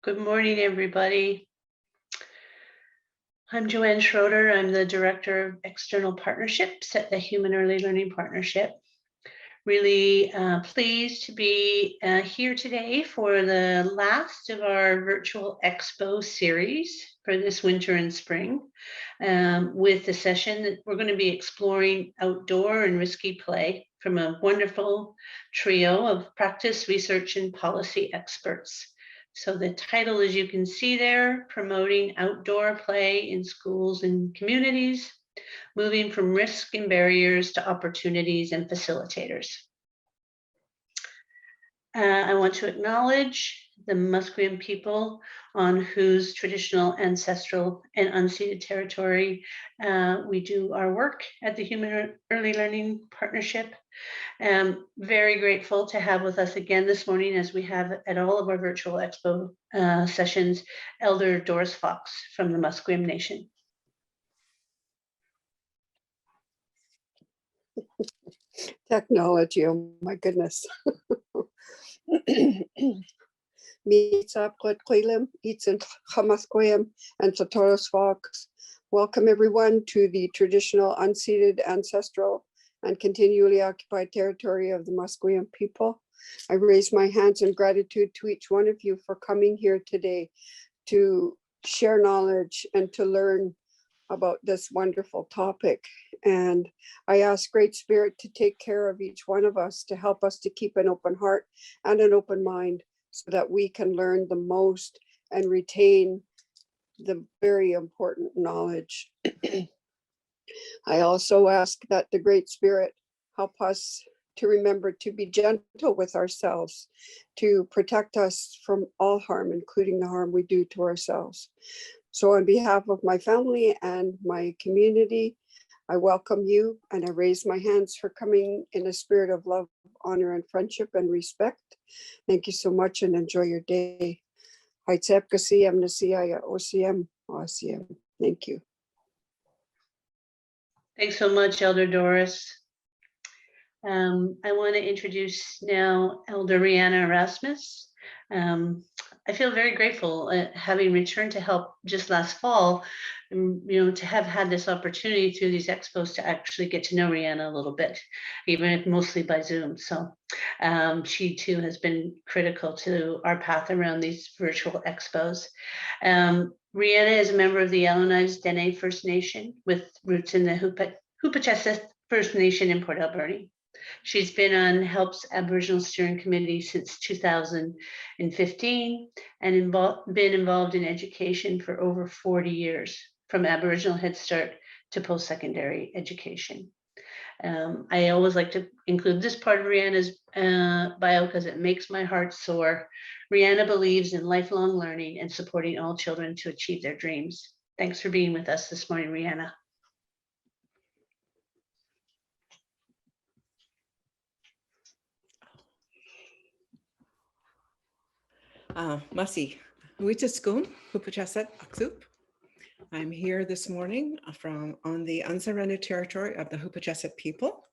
Good morning, everybody. I'm Joanne Schroeder. I'm the Director of External Partnerships at the Human Early Learning Partnership. Really pleased to be here today for the last of our virtual Expo series for this winter and spring with the session that we're going to be exploring outdoor and risky play from a wonderful trio of practice, research, and policy experts. So the title, as you can see there, promoting outdoor play in schools and communities, moving from risk and barriers to opportunities and facilitators. I want to acknowledge the Musqueam people on whose traditional, ancestral, and unceded territory we do our work at the Human Early Learning Partnership. Very grateful to have with us again this morning, as we have at all of our virtual Expo sessions, Elder Doris Fox from the Musqueam Nation. Technology, oh my goodness. Welcome everyone to the traditional, unceded, ancestral, and continually occupied territory of the Musqueam people. I raise my hands in gratitude to each one of you for coming here today to share knowledge and to learn about this wonderful topic. And I ask Great Spirit to take care of each one of us, to help us to keep an open heart and an open mind so that we can learn the most and retain the very important knowledge. I also ask that the Great Spirit help us to remember to be gentle with ourselves, to protect us from all harm, including the harm we do to ourselves. So on behalf of my family and my community, I welcome you and I raise my hands for coming in a spirit of love, honor, and friendship and respect. Thank you so much and enjoy your day. Thank you. Thanks so much, Elder Doris. I want to introduce now Elder Mariana Erasmus. I feel very grateful having returned to help just last fall, to have had this opportunity through these expos to actually get to know Marianna a little bit, even if mostly by Zoom. So she too has been critical to our path around these virtual expos. Marianna is a member of the Yellowknives Dene First Nation with roots in the Hoopachesset First Nation in Port Alberni. She's been on HELP's Aboriginal Steering Committee since 2015 and been involved in education for over 40 years, from Aboriginal Head Start to post-secondary education. I always like to include this part of Rihanna's bio because it makes my heart soar. Marianna believes in lifelong learning and supporting all children to achieve their dreams. Thanks for being with us this morning, Marianna. Masi, Huitaskun, Hoopachesset, Aksup. I'm here this morning on the unsurrendered territory of the Hoopachesset people.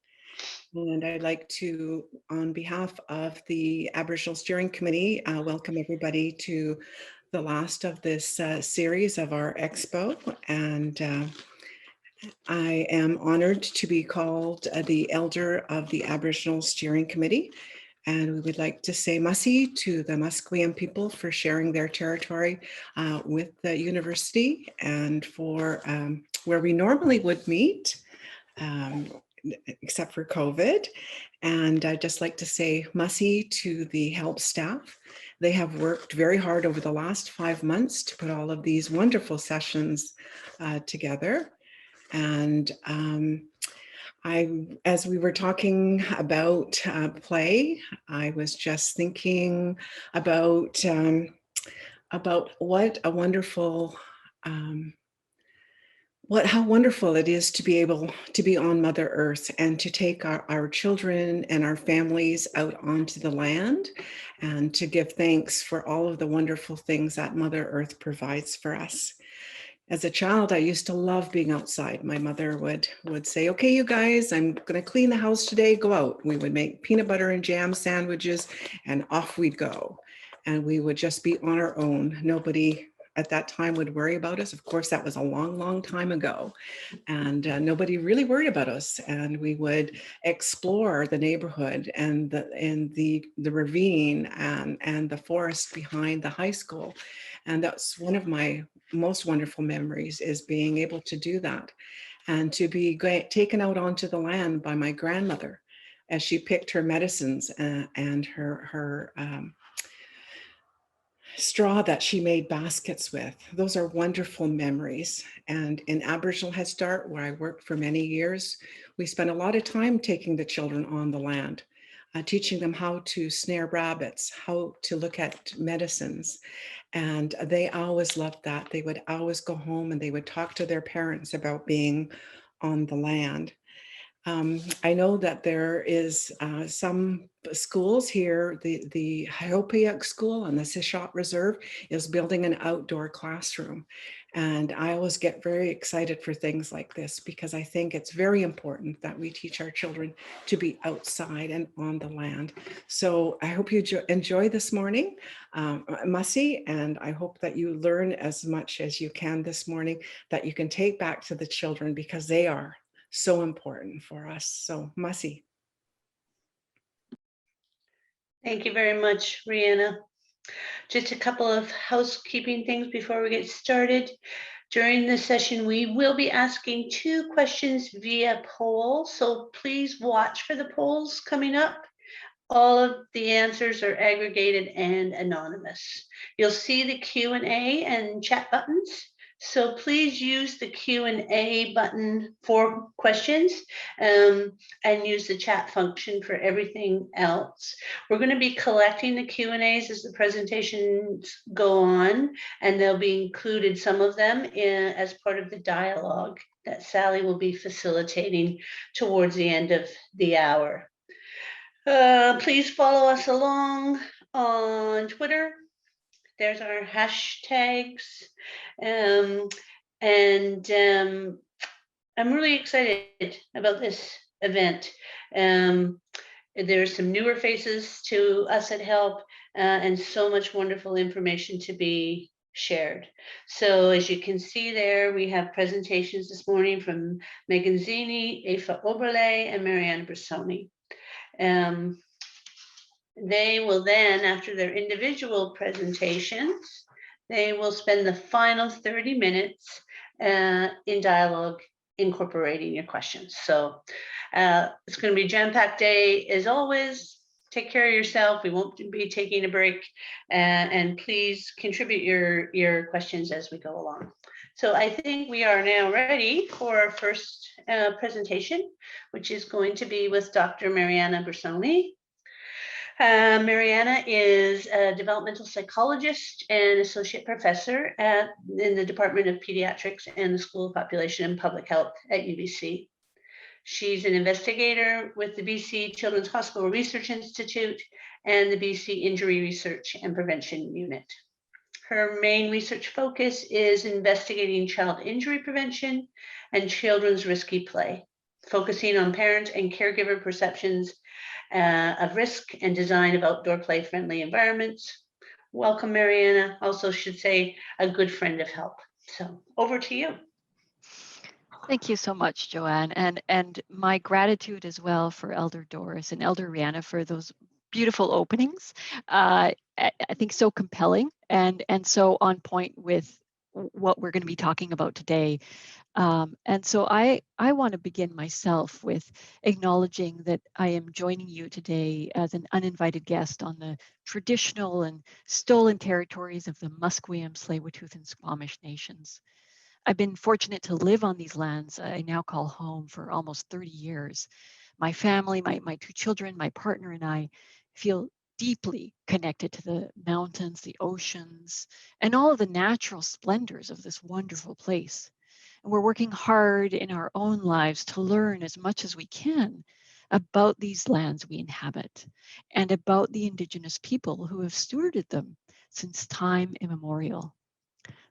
And I'd like to, on behalf of the Aboriginal Steering Committee, welcome everybody to the last of this series of our Expo. And I am honored to be called the Elder of the Aboriginal Steering Committee. And we would like to say Masi to the Musqueam people for sharing their territory with the university and for where we normally would meet, except for COVID. And I'd just like to say Masi to the HELP staff. They have worked very hard over the last 5 months to put all of these wonderful sessions together. And as we were talking about play, I was just thinking about what a wonderful, how wonderful it is to be able to be on Mother Earth and to take our children and our families out onto the land and to give thanks for all of the wonderful things that Mother Earth provides for us. As a child, I used to love being outside. My mother would say, okay, you guys, I'm going to clean the house today, go out. We would make peanut butter and jam sandwiches and off we'd go. and we would just be on our own. Nobody at that time would worry about us. Of course, that was a long, long time ago, and nobody really worried about us. And we would explore the neighborhood and the ravine and the forest behind the high school. And that's one of my most wonderful memories, is being able to do that, and to be taken out onto the land by my grandmother as she picked her medicines and her straw that she made baskets with. Those are wonderful memories. And in Aboriginal Head Start, where I worked for many years, we spent a lot of time taking the children on the land, teaching them how to snare rabbits, how to look at medicines. And they always loved that. They would always go home and they would talk to their parents about being on the land. I know that there is some schools here, the Hiopiak School and the Sishot Reserve is building an outdoor classroom. And I always get very excited for things like this, because I think it's very important that we teach our children to be outside and on the land. So I hope you enjoy this morning, Mussy, and I hope that you learn as much as you can this morning that you can take back to the children, because they are so important for us. So, Mussy. Thank you very much, Mariana. Just a couple of housekeeping things before we get started. During this session, we will be asking 2 questions via poll, so please watch for the polls coming up. All of the answers are aggregated and anonymous. You'll see the Q&A and chat buttons. So please use the Q&A button for questions and use the chat function for everything else. We're going to be collecting the Q&As as the presentations go on, and they'll be included, some of them, as part of the dialogue that Sally will be facilitating towards the end of the hour. Please follow us along on Twitter. There's our hashtags. I'm really excited about this event. There's some newer faces to us at HELP and so much wonderful information to be shared. So as you can see there, we have presentations this morning from Megan Zeni, Eva Oberle, and Mariana Brussoni. They will then, after their individual presentations, they will spend the final 30 minutes in dialogue, incorporating your questions. So it's going to be a jam-packed day as always. Take care of yourself. We won't be taking a break, and please contribute your questions as we go along. So I think we are now ready for our first presentation, which is going to be with Dr. Mariana Brussoni. Mariana is a developmental psychologist and associate professor in the Department of Pediatrics and the School of Population and Public Health at UBC. She's an investigator with the BC Children's Hospital Research Institute and the BC Injury Research and Prevention Unit. Her main research focus is investigating child injury prevention and children's risky play, focusing on parent and caregiver perceptions of risk and design of outdoor play-friendly environments. Welcome, Mariana. Also should say a good friend of HELP. So over to you. Thank you so much, Joanne. And my gratitude as well for Elder Doris and Elder Rihanna for those beautiful openings. I think so compelling and so on point with what we're going to be talking about today. And so I want to begin myself with acknowledging that I am joining you today as an uninvited guest on the traditional and stolen territories of the Musqueam, Tsleil-Waututh, and Squamish nations. I've been fortunate to live on these lands I now call home for almost 30 years. My family, my 2 children, my partner, and I feel deeply connected to the mountains, the oceans, and all of the natural splendors of this wonderful place. And we're working hard in our own lives to learn as much as we can about these lands we inhabit and about the Indigenous people who have stewarded them since time immemorial.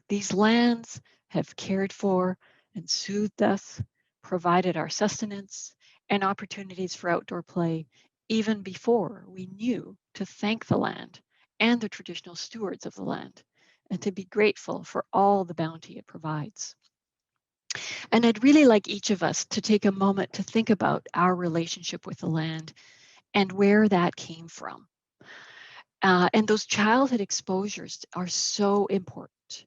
These lands have cared for and soothed us, provided our sustenance and opportunities for outdoor play even before we knew to thank the land and the traditional stewards of the land, and to be grateful for all the bounty it provides. And I'd really like each of us to take a moment to think about our relationship with the land and where that came from. And those childhood exposures are so important.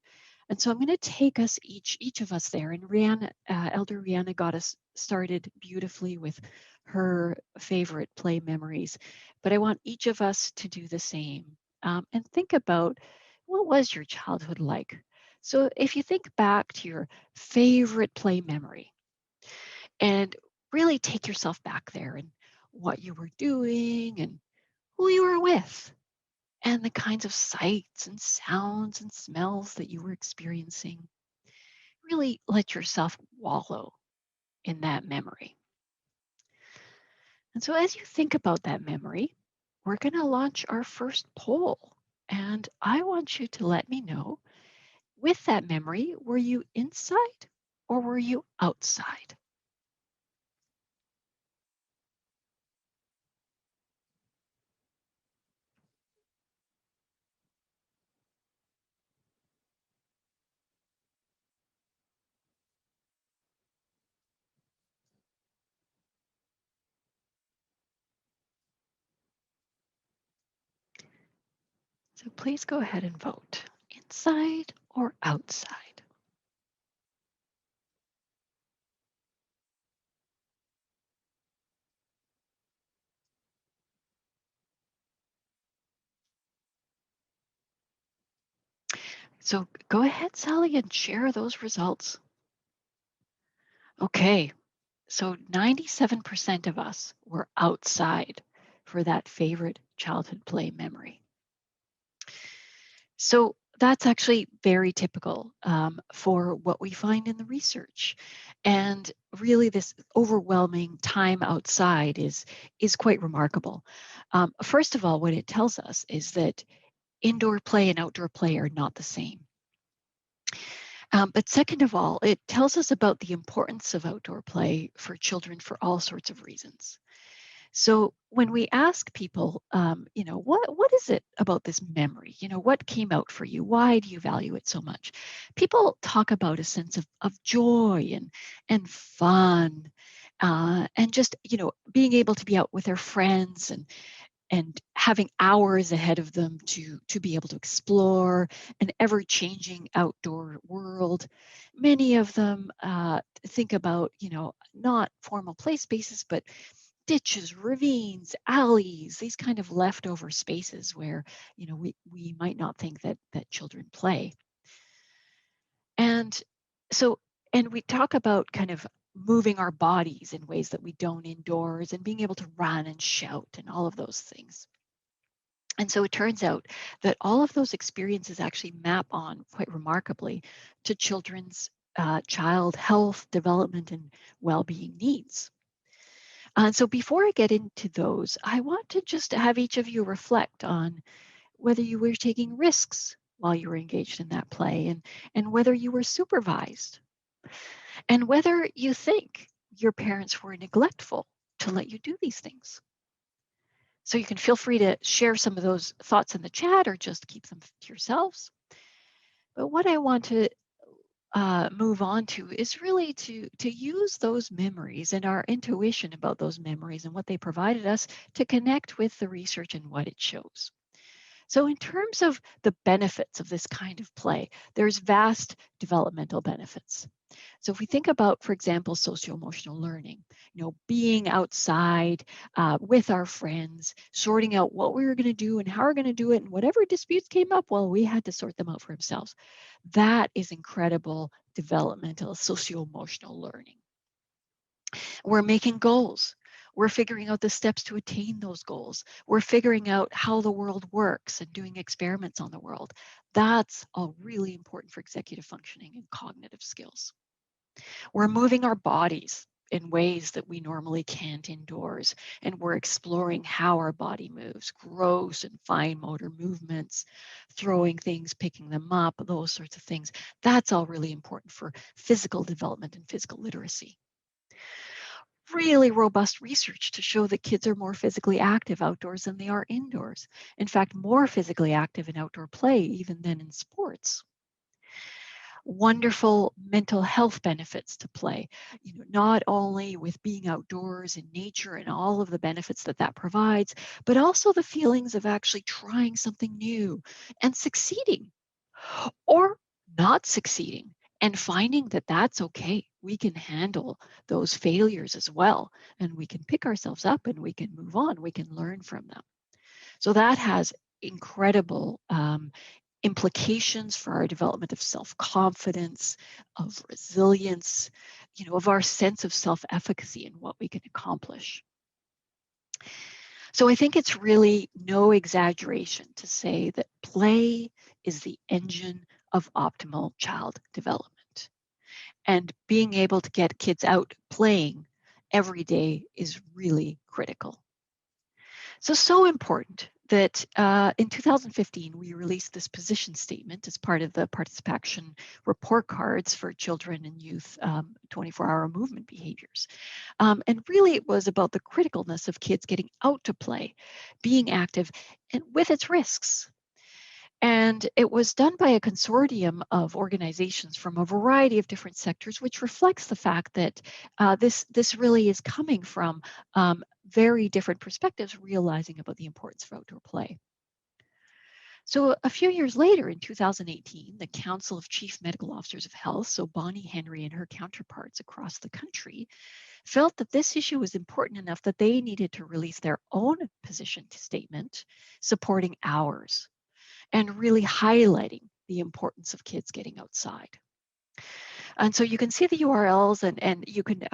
And so I'm going to take us each of us there. And Rihanna, Elder Rihanna got us started beautifully with her favorite play memories. But I want each of us to do the same and think about, what was your childhood like? So if you think back to your favorite play memory and really take yourself back there and what you were doing and who you were with, and the kinds of sights and sounds and smells that you were experiencing. Really let yourself wallow in that memory. And so as you think about that memory, we're going to launch our first poll. And I want you to let me know, with that memory, were you inside or were you outside? So please go ahead and vote, inside or outside. So go ahead, Sally, and share those results. Okay, so 97% of us were outside for that favorite childhood play memory. So that's actually very typical for what we find in the research. And really this overwhelming time outside is quite remarkable. First of all, what it tells us is that indoor play and outdoor play are not the same. But second of all, it tells us about the importance of outdoor play for children for all sorts of reasons. So when we ask people, what is it about this memory? What came out for you? Why do you value it so much? People talk about a sense of joy and fun, and just being able to be out with their friends and having hours ahead of them to be able to explore an ever-changing outdoor world. Many of them think about, not formal play spaces, but ditches, ravines, alleys, these kind of leftover spaces where, we might not think that children play. And so, and we talk about kind of moving our bodies in ways that we don't indoors and being able to run and shout and all of those things. And so it turns out that all of those experiences actually map on quite remarkably to children's child health, development, and well-being needs. So before I get into those, I want to just have each of you reflect on whether you were taking risks while you were engaged in that play and whether you were supervised and whether you think your parents were neglectful to let you do these things. So you can feel free to share some of those thoughts in the chat or just keep them to yourselves. But what I want to move on to is really to use those memories and our intuition about those memories and what they provided us to connect with the research and what it shows. So in terms of the benefits of this kind of play, there's vast developmental benefits. So if we think about, for example, socio-emotional learning, being outside with our friends, sorting out what we were going to do and how we're going to do it, and whatever disputes came up, well, we had to sort them out for ourselves. That is incredible developmental socio-emotional learning. We're making goals. We're figuring out the steps to attain those goals. We're figuring out how the world works and doing experiments on the world. That's all really important for executive functioning and cognitive skills. We're moving our bodies in ways that we normally can't indoors, and we're exploring how our body moves, gross and fine motor movements, throwing things, picking them up, those sorts of things. That's all really important for physical development and physical literacy. really robust research to show that kids are more physically active outdoors than they are indoors. In fact, more physically active in outdoor play even than in sports. Wonderful mental health benefits to play, not only with being outdoors in nature and all of the benefits that that provides, but also the feelings of actually trying something new and succeeding or not succeeding and finding that that's okay. We can handle those failures as well, and we can pick ourselves up and we can move on. We can learn from them. So that has incredible implications for our development of self-confidence, of resilience, of our sense of self-efficacy and what we can accomplish. So I think it's really no exaggeration to say that play is the engine of optimal child development. And being able to get kids out playing every day is really critical. So important that in 2015, we released this position statement as part of the participation report cards for children and youth 24-hour movement behaviors. And really it was about the criticalness of kids getting out to play, being active, and with its risks. And it was done by a consortium of organizations from a variety of different sectors, which reflects the fact that this really is coming from very different perspectives, realizing about the importance of outdoor play. So a few years later, in 2018, the Council of Chief Medical Officers of Health, so Bonnie Henry and her counterparts across the country, felt that this issue was important enough that they needed to release their own position statement supporting ours, and really highlighting the importance of kids getting outside. And so you can see the URLs and you can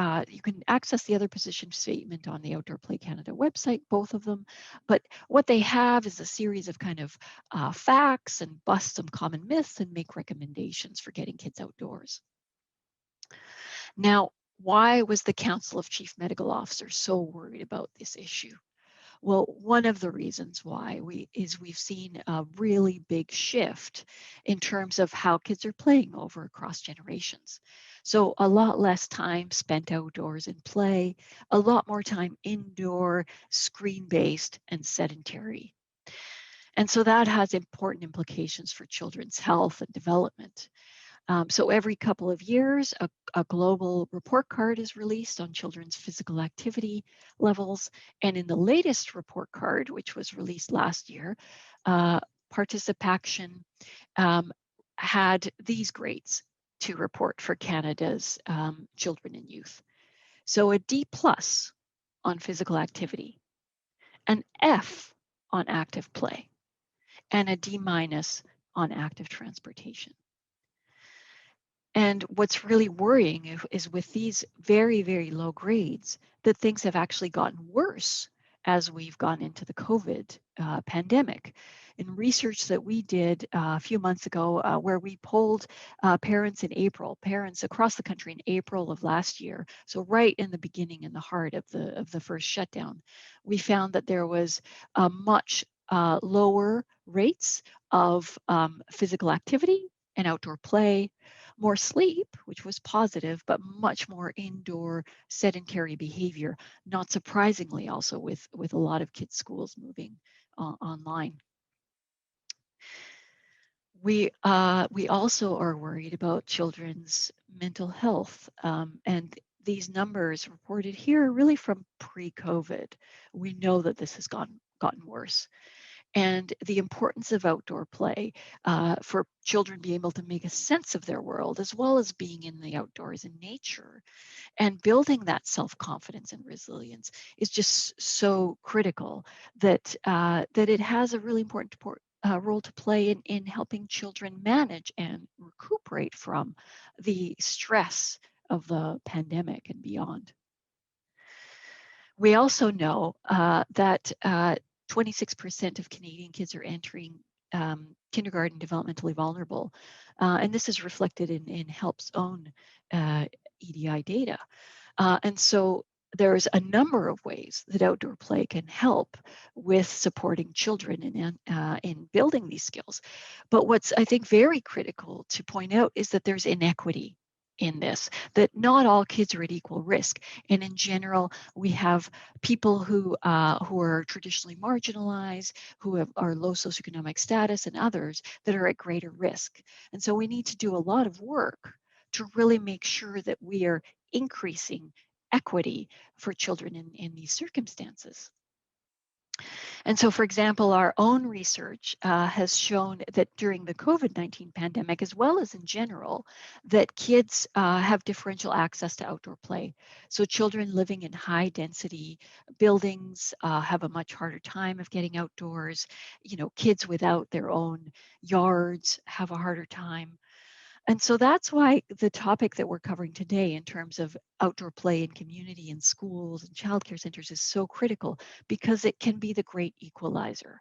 access the other position statement on the Outdoor Play Canada website, both of them. But what they have is a series of kind of facts and bust some common myths and make recommendations for getting kids outdoors. Now, why was the Council of Chief Medical Officers so worried about this issue? Well, one of the reasons why we've seen a really big shift in terms of how kids are playing over across generations. So a lot less time spent outdoors in play, a lot more time indoor, screen-based, and sedentary. And so that has important implications for children's health and development. So every couple of years, a global report card is released on children's physical activity levels. And in the latest report card, which was released last year, participation had these grades to report for Canada's children and youth. So a D+ on physical activity, an F on active play, and a D- on active transportation. And what's really worrying is with these very, very low grades, that things have actually gotten worse as we've gone into the COVID pandemic. In research that we did a few months ago, where we polled parents in April, parents across the country in April of last year, so right in the beginning, in the heart of the first shutdown, we found that there was a much lower rates of physical activity and outdoor play, more sleep, which was positive, but much more indoor sedentary behavior, not surprisingly also with a lot of kids' schools moving online. We also are worried about children's mental health, and these numbers reported here are really from pre-COVID. We know that this has gotten worse. And the importance of outdoor play for children being able to make a sense of their world, as well as being in the outdoors in nature, and building that self-confidence and resilience is just so critical that it has a really important role to play in helping children manage and recuperate from the stress of the pandemic and beyond. We also know that 26% of Canadian kids are entering kindergarten developmentally vulnerable. And this is reflected in HELP's own EDI data. And so there's a number of ways that outdoor play can help with supporting children in building these skills. But what's, I think, very critical to point out is that there's inequity in this, that not all kids are at equal risk. And in general, we have people who are traditionally marginalized, who are low socioeconomic status, and others that are at greater risk. And so we need to do a lot of work to really make sure that we are increasing equity for children in these circumstances. And so, for example, our own research has shown that during the COVID-19 pandemic, as well as in general, that kids have differential access to outdoor play. So children living in high density buildings have a much harder time of getting outdoors. You know, kids without their own yards have a harder time. And so that's why the topic that we're covering today in terms of outdoor play in community and schools and childcare centers is so critical, because it can be the great equalizer.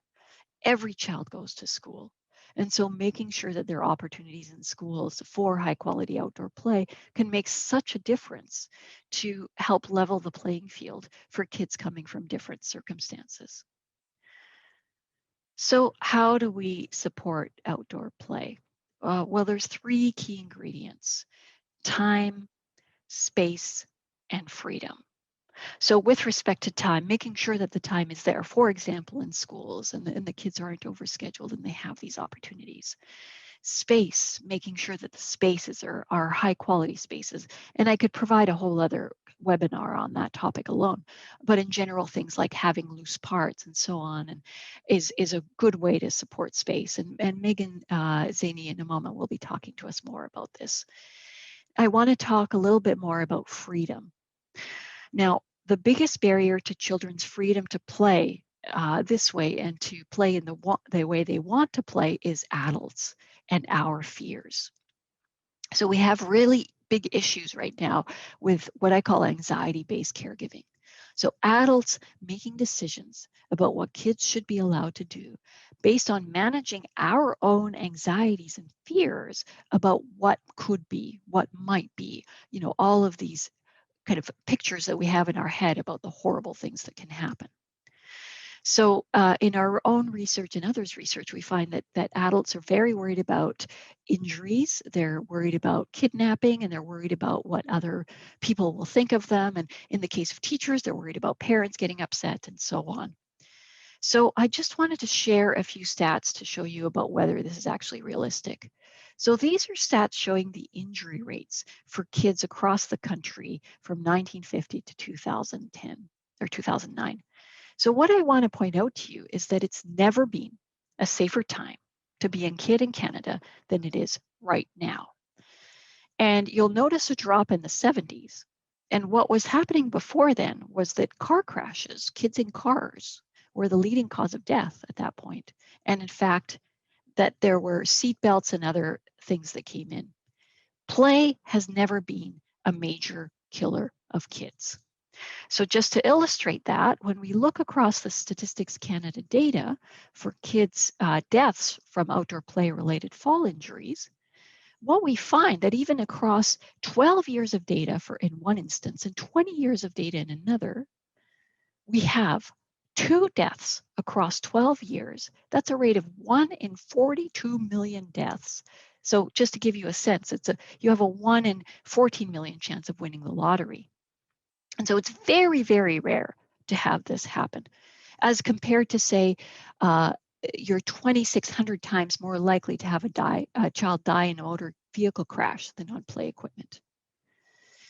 Every child goes to school. And so making sure that there are opportunities in schools for high quality outdoor play can make such a difference to help level the playing field for kids coming from different circumstances. So how do we support outdoor play? Well, there's 3 key ingredients: time, space, and freedom. So with respect to time, making sure that the time is there, for example, in schools, and the kids aren't overscheduled and they have these opportunities. Space, making sure that the spaces are high quality spaces. And I could provide a whole other webinar on that topic alone. But in general, things like having loose parts and so on and is a good way to support space. And Megan Zeni in a moment will be talking to us more about this. I want to talk a little bit more about freedom. Now, the biggest barrier to children's freedom to play this way and to play in the way they want to play is adults and our fears. So we have really big issues right now with what I call anxiety-based caregiving. So adults making decisions about what kids should be allowed to do based on managing our own anxieties and fears about what could be, what might be, you know, all of these kind of pictures that we have in our head about the horrible things that can happen. So in our own research and others' research, we find that adults are very worried about injuries. They're worried about kidnapping, and they're worried about what other people will think of them. And in the case of teachers, they're worried about parents getting upset and so on. So I just wanted to share a few stats to show you about whether this is actually realistic. So these are stats showing the injury rates for kids across the country from 1950 to 2010 or 2009. So what I want to point out to you is that it's never been a safer time to be a kid in Canada than it is right now. And you'll notice a drop in the 70s. And what was happening before then was that car crashes, kids in cars, were the leading cause of death at that point. And in fact, that there were seat belts and other things that came in. Play has never been a major killer of kids. So just to illustrate that, when we look across the Statistics Canada data for kids' deaths from outdoor play-related fall injuries, what we find that even across 12 years of data in one instance and 20 years of data in another, we have 2 deaths across 12 years. That's a rate of 1 in 42 million deaths. So just to give you a sense, you have a 1 in 14 million chance of winning the lottery. And so it's very, very rare to have this happen, as compared to, say, you're 2,600 times more likely to have a child die in a motor vehicle crash than on play equipment.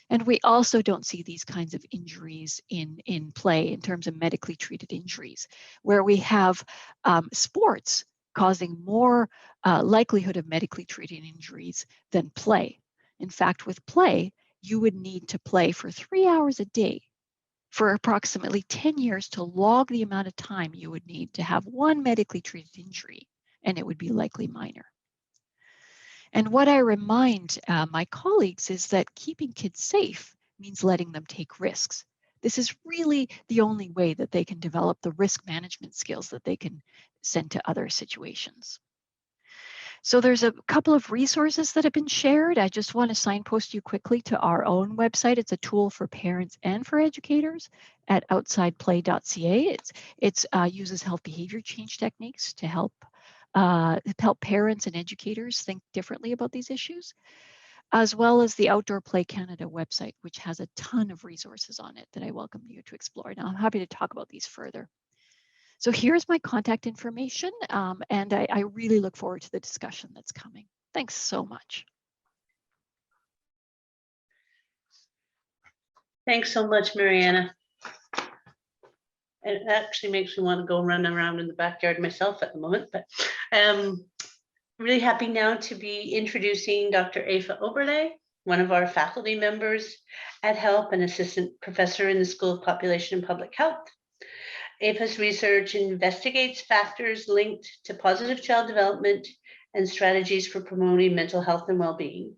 And we also don't see these kinds of injuries in play in terms of medically treated injuries, where we have sports causing more likelihood of medically treated injuries than play. In fact, with play, you would need to play for 3 hours a day for approximately 10 years to log the amount of time you would need to have one medically treated injury, and it would be likely minor. And what I remind my colleagues is that keeping kids safe means letting them take risks. This is really the only way that they can develop the risk management skills that they can send to other situations. So there's a couple of resources that have been shared. I just want to signpost you quickly to our own website. It's a tool for parents and for educators at outsideplay.ca. It uses health behavior change techniques to help parents and educators think differently about these issues. as well as the Outdoor Play Canada website, which has a ton of resources on it that I welcome you to explore. Now, I'm happy to talk about these further. So here's my contact information, and I really look forward to the discussion that's coming. Thanks so much. Thanks so much, Mariana. It actually makes me want to go run around in the backyard myself at the moment, but really happy now to be introducing Dr. Eva Oberle, one of our faculty members at HELP and assistant professor in the School of Population and Public Health. Eva's research investigates factors linked to positive child development and strategies for promoting mental health and well-being,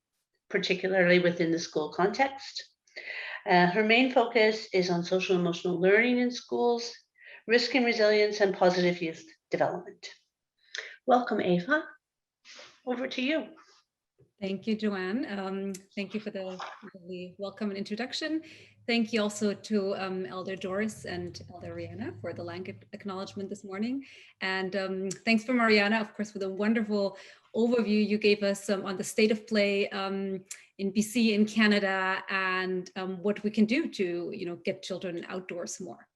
particularly within the school context. Her main focus is on social and emotional learning in schools, risk and resilience, and positive youth development. Welcome, Eva. Over to you. Thank you, Joanne. Thank you for the lovely welcome and introduction. Thank you also to Elder Doris and Elder Mariana for the land acknowledgement this morning. And thanks for Mariana, of course, for the wonderful overview you gave us on the state of play in BC, in Canada, and what we can do to get children outdoors more.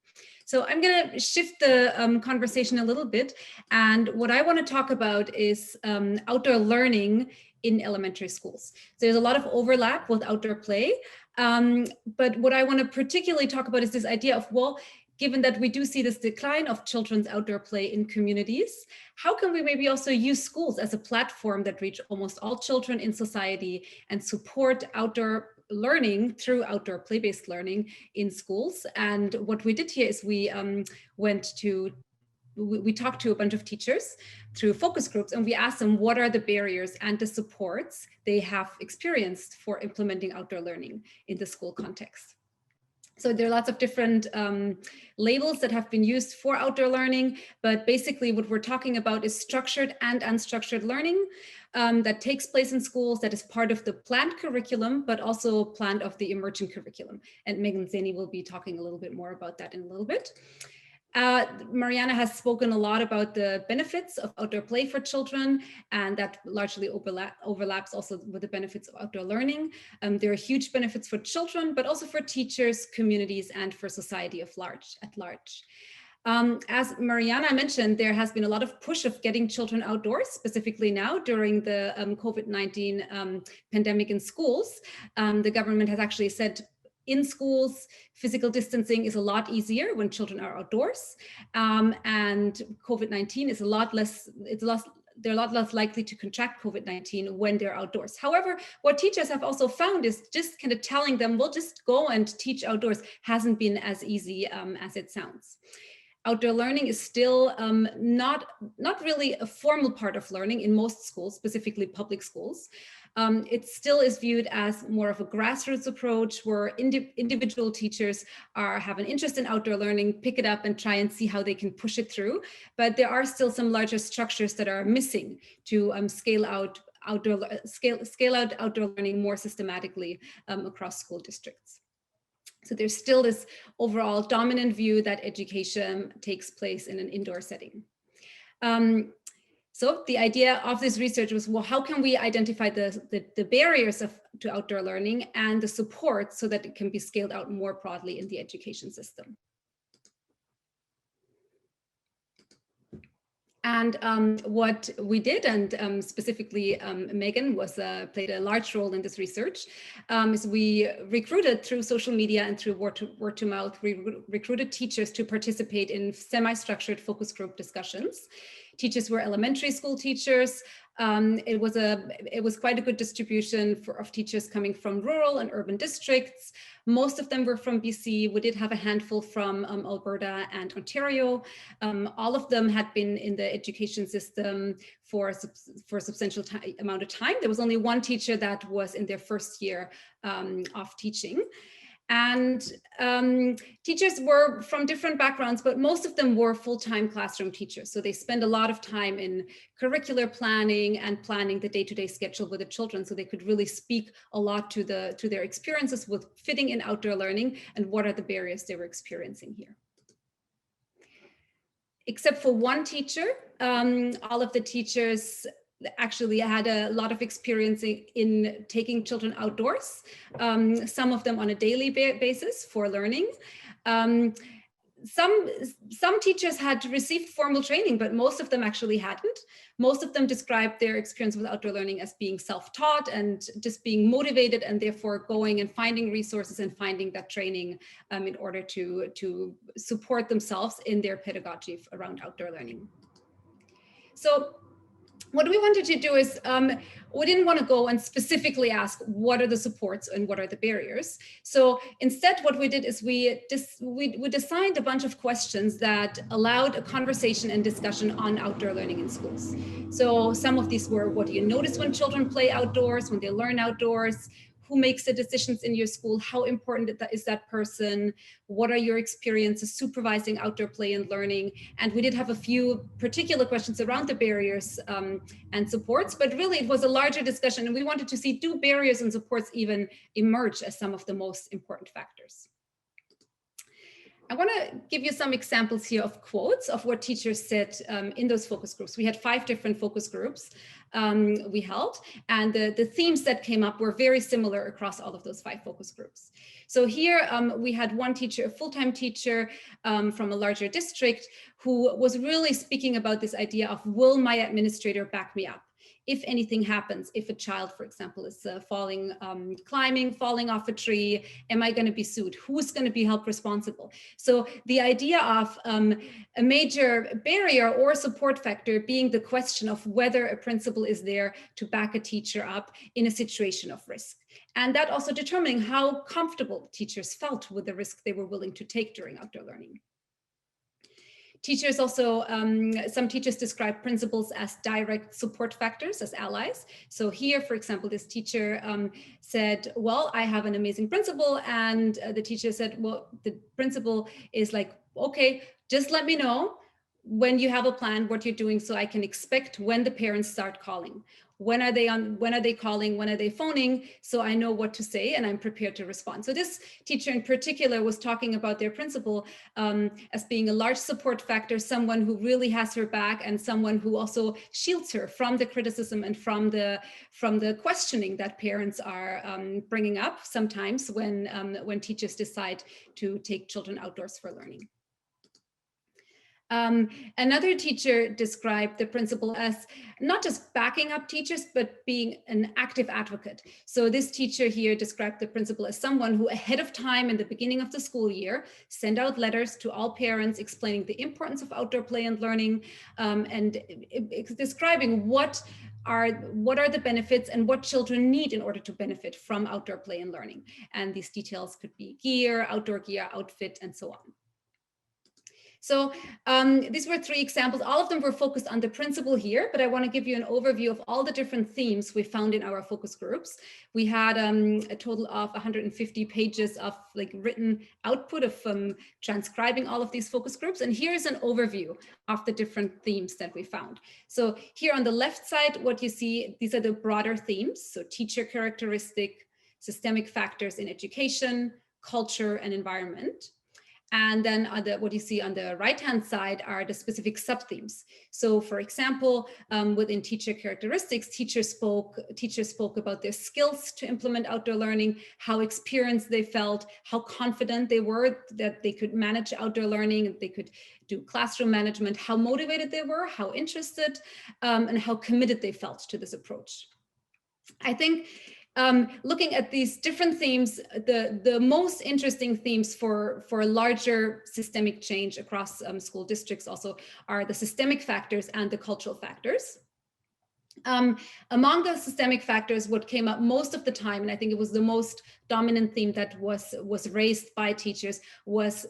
So I'm going to shift the conversation a little bit. And what I want to talk about is outdoor learning in elementary schools. So there's a lot of overlap with outdoor play. But what I want to particularly talk about is this idea of, well, given that we do see this decline of children's outdoor play in communities, how can we maybe also use schools as a platform that reach almost all children in society and support outdoor learning through outdoor play-based learning in schools? And what we did here is we talked to a bunch of teachers through focus groups, and we asked them what are the barriers and the supports they have experienced for implementing outdoor learning in the school context. So there are lots of different labels that have been used for outdoor learning, but basically what we're talking about is structured and unstructured learning that takes place in schools, that is part of the planned curriculum, but also planned of the emergent curriculum. And Megan Zeni will be talking a little bit more about that in a little bit. Mariana has spoken a lot about the benefits of outdoor play for children, and that largely overlaps also with the benefits of outdoor learning. There are huge benefits for children, but also for teachers, communities, and for society at large. As Mariana mentioned, there has been a lot of push of getting children outdoors, specifically now during the COVID-19 pandemic in schools. The government has actually said in schools, physical distancing is a lot easier when children are outdoors, and COVID-19 is they're a lot less likely to contract COVID-19 when they're outdoors. However, what teachers have also found is just kind of telling them, well, just go and teach outdoors hasn't been as easy as it sounds. Outdoor learning is still not really a formal part of learning in most schools, specifically public schools. It still is viewed as more of a grassroots approach where individual teachers have an interest in outdoor learning, pick it up and try and see how they can push it through. But there are still some larger structures that are missing to scale out outdoor learning more systematically across school districts. So there's still this overall dominant view that education takes place in an indoor setting. So the idea of this research was, well, how can we identify the barriers to outdoor learning and the support so that it can be scaled out more broadly in the education system? And what we did, and specifically Megan played a large role in this research, is we recruited through social media and through word to mouth, we recruited teachers to participate in semi-structured focus group discussions. Teachers were elementary school teachers. It was quite a good distribution of teachers coming from rural and urban districts. Most of them were from BC. We did have a handful from Alberta and Ontario. All of them had been in the education system for a substantial amount of time. There was only one teacher that was in their first year of teaching. And teachers were from different backgrounds, but most of them were full-time classroom teachers. So they spend a lot of time in curricular planning and planning the day-to-day schedule with the children. So they could really speak a lot to their experiences with fitting in outdoor learning and what are the barriers they were experiencing here. Except for one teacher, all of the teachers actually had a lot of experience in taking children outdoors, some of them on a daily basis for learning. Some teachers had received formal training, but most of them actually hadn't. Most of them described their experience with outdoor learning as being self-taught and just being motivated, and therefore going and finding resources and finding that training in order to support themselves in their pedagogy around outdoor learning. So what we wanted to do is, we didn't want to go and specifically ask what are the supports and what are the barriers. So instead, what we did is we designed a bunch of questions that allowed a conversation and discussion on outdoor learning in schools. So some of these were, what do you notice when children play outdoors, when they learn outdoors? Who makes the decisions in your school? How important is that person? What are your experiences supervising outdoor play and learning? And we did have a few particular questions around the barriers and supports, but really it was a larger discussion, and we wanted to see, do barriers and supports even emerge as some of the most important factors? I want to give you some examples here of quotes of what teachers said in those focus groups. We had 5 different focus groups we held, and the themes that came up were very similar across all of those 5 focus groups. So here we had one teacher, a full-time teacher from a larger district, who was really speaking about this idea of, will my administrator back me up? If anything happens, if a child, for example, is falling off a tree, am I going to be sued? Who's going to be held responsible? So the idea of a major barrier or support factor being the question of whether a principal is there to back a teacher up in a situation of risk. And that also determining how comfortable teachers felt with the risk they were willing to take during outdoor learning. Teachers also, some teachers describe principals as direct support factors, as allies. So here, for example, this teacher said, well, I have an amazing principal. And the teacher said, well, the principal is like, okay, just let me know when you have a plan, what you're doing, so I can expect when the parents start calling. When are they calling? When are they phoning? So I know what to say and I'm prepared to respond. So this teacher in particular was talking about their principal as being a large support factor, someone who really has her back, and someone who also shields her from the criticism and from the questioning that parents are bringing up sometimes when teachers decide to take children outdoors for learning. Another teacher described the principal as not just backing up teachers, but being an active advocate. So this teacher here described the principal as someone who ahead of time in the beginning of the school year sent out letters to all parents explaining the importance of outdoor play and learning, and describing what are the benefits and what children need in order to benefit from outdoor play and learning. And these details could be gear, outdoor gear, outfit, and so on. So these were 3 examples. All of them were focused on the principal here, but I want to give you an overview of all the different themes we found in our focus groups. We had a total of 150 pages of written output of transcribing all of these focus groups. And here's an overview of the different themes that we found. So here on the left side, what you see, these are the broader themes. So teacher characteristic, systemic factors in education, culture, and environment. And then what you see on the right-hand side are the specific sub-themes. So for example, within teacher characteristics, teachers spoke about their skills to implement outdoor learning, how experienced they felt, how confident they were that they could manage outdoor learning, they could do classroom management, how motivated they were, how interested, and how committed they felt to this approach. I think looking at these different themes, the most interesting themes for larger systemic change across school districts also are the systemic factors and the cultural factors. Among the systemic factors, what came up most of the time, and I think it was the most dominant theme that was raised by teachers, was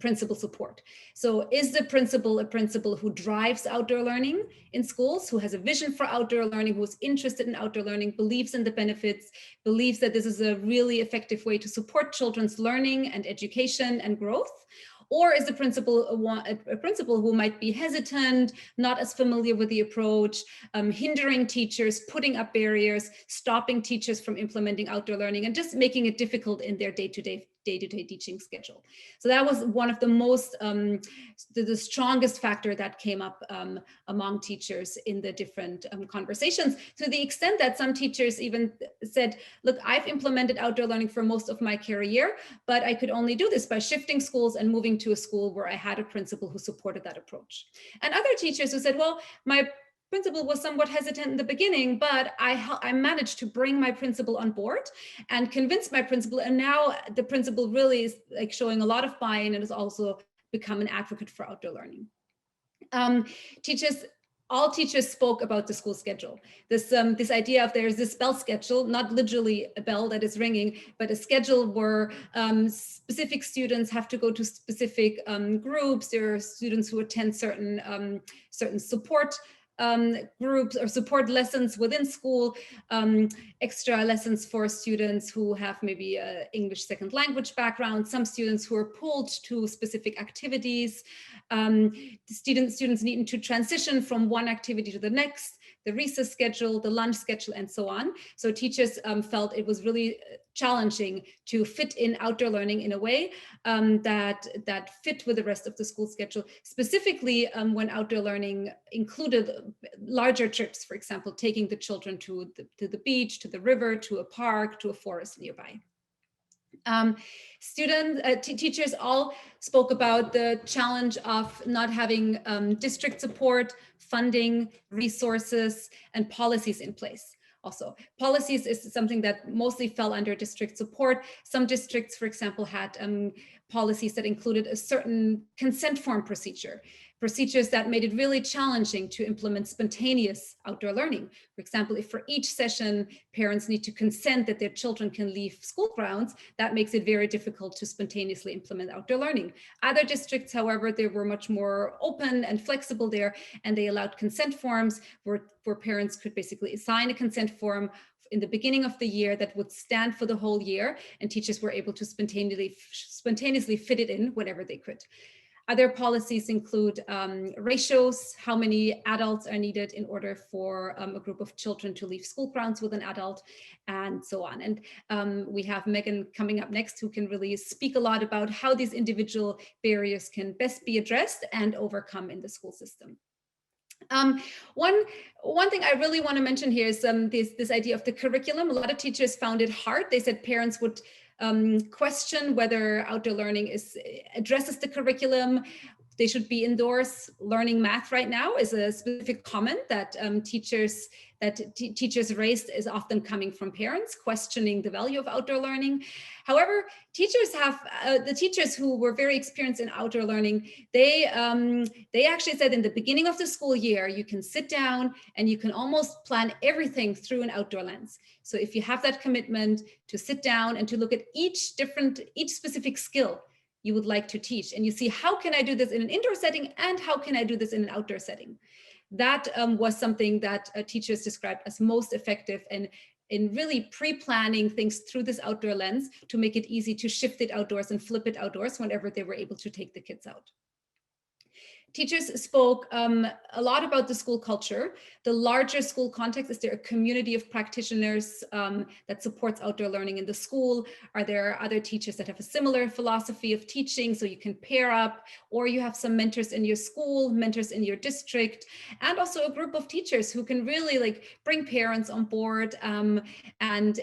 principal support. So is the principal a principal who drives outdoor learning in schools, who has a vision for outdoor learning, who is interested in outdoor learning, believes in the benefits, believes that this is a really effective way to support children's learning and education and growth? Or is the principal a principal who might be hesitant, not as familiar with the approach, hindering teachers, putting up barriers, stopping teachers from implementing outdoor learning, and just making it difficult in their day-to-day day-to-day teaching schedule. So that was one of the most, the strongest factor that came up among teachers in the different conversations, to the extent that some teachers even said, look, I've implemented outdoor learning for most of my career, but I could only do this by shifting schools and moving to a school where I had a principal who supported that approach. And other teachers who said, well, my principal was somewhat hesitant in the beginning, but I managed to bring my principal on board and convince my principal. And now the principal really is like showing a lot of buy-in and has also become an advocate for outdoor learning. All teachers spoke about the school schedule. This idea of there's this bell schedule, not literally a bell that is ringing, but a schedule where specific students have to go to specific groups. There are students who attend certain support groups or support lessons within school, extra lessons for students who have maybe an English second language background, some students who are pulled to specific activities, students needing to transition from one activity to the next, the recess schedule, the lunch schedule, and so on. So teachers felt it was really challenging to fit in outdoor learning in a way that fit with the rest of the school schedule, specifically when outdoor learning included larger trips, for example, taking the children to the beach, to the river, to a park, to a forest nearby. Teachers all spoke about the challenge of not having district support, funding, resources, and policies in place. Also, policies is something that mostly fell under district support. Some districts, for example, had policies that included a certain consent form procedures that made it really challenging to implement spontaneous outdoor learning. For example, if for each session parents need to consent that their children can leave school grounds, that makes it very difficult to spontaneously implement outdoor learning. Other districts, however, they were much more open and flexible there, and they allowed consent forms where parents could basically assign a consent form in the beginning of the year that would stand for the whole year, and teachers were able to spontaneously fit it in whenever they could. Other policies include ratios, how many adults are needed in order for a group of children to leave school grounds with an adult, and so on. And we have Megan coming up next, who can really speak a lot about how these individual barriers can best be addressed and overcome in the school system. One thing I really want to mention here is this idea of the curriculum. A lot of teachers found it hard. They said parents would question whether outdoor learning addresses the curriculum. They should be indoors learning math right now is a specific comment that teachers raised, is often coming from parents questioning the value of outdoor learning. However, the teachers who were very experienced in outdoor learning, they actually said in the beginning of the school year, you can sit down and you can almost plan everything through an outdoor lens. So if you have that commitment to sit down and to look at each specific skill you would like to teach, and you see, how can I do this in an indoor setting and how can I do this in an outdoor setting? That was something that teachers described as most effective, and in really pre-planning things through this outdoor lens to make it easy to shift it outdoors and flip it outdoors whenever they were able to take the kids out. Teachers spoke a lot about the school culture. The larger school context, is there a community of practitioners that supports outdoor learning in the school? Are there other teachers that have a similar philosophy of teaching, so you can pair up, or you have some mentors in your school, mentors in your district, and also a group of teachers who can really bring parents on board and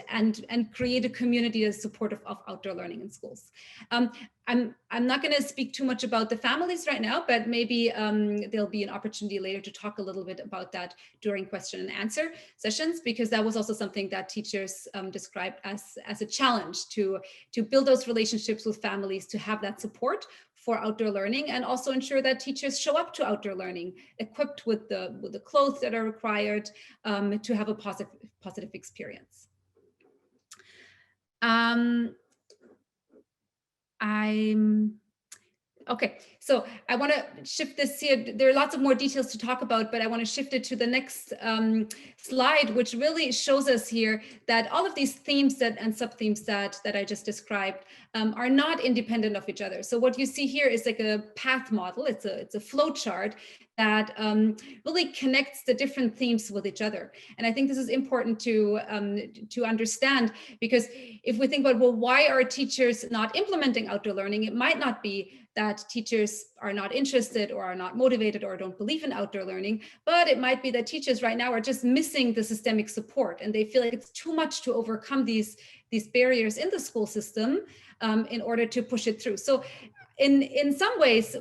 create a community that's supportive of outdoor learning in schools. I'm not going to speak too much about the families right now, but maybe there'll be an opportunity later to talk a little bit about that during question and answer sessions, because that was also something that teachers described as a challenge to build those relationships with families, to have that support for outdoor learning, and also ensure that teachers show up to outdoor learning equipped with the clothes that are required to have a positive experience. Okay, so I want to shift this here. There are lots of more details to talk about, but I want to shift it to the next slide, which really shows us here that all of these themes and sub-themes that I just described are not independent of each other. So what you see here is like a path model. It's a flow chart that really connects the different themes with each other. And I think this is important to understand, because if we think about, well, why are teachers not implementing outdoor learning? It might not be that teachers are not interested or are not motivated or don't believe in outdoor learning, but it might be that teachers right now are just missing the systemic support, and they feel like it's too much to overcome these barriers in the school system in order to push it through. So in some ways,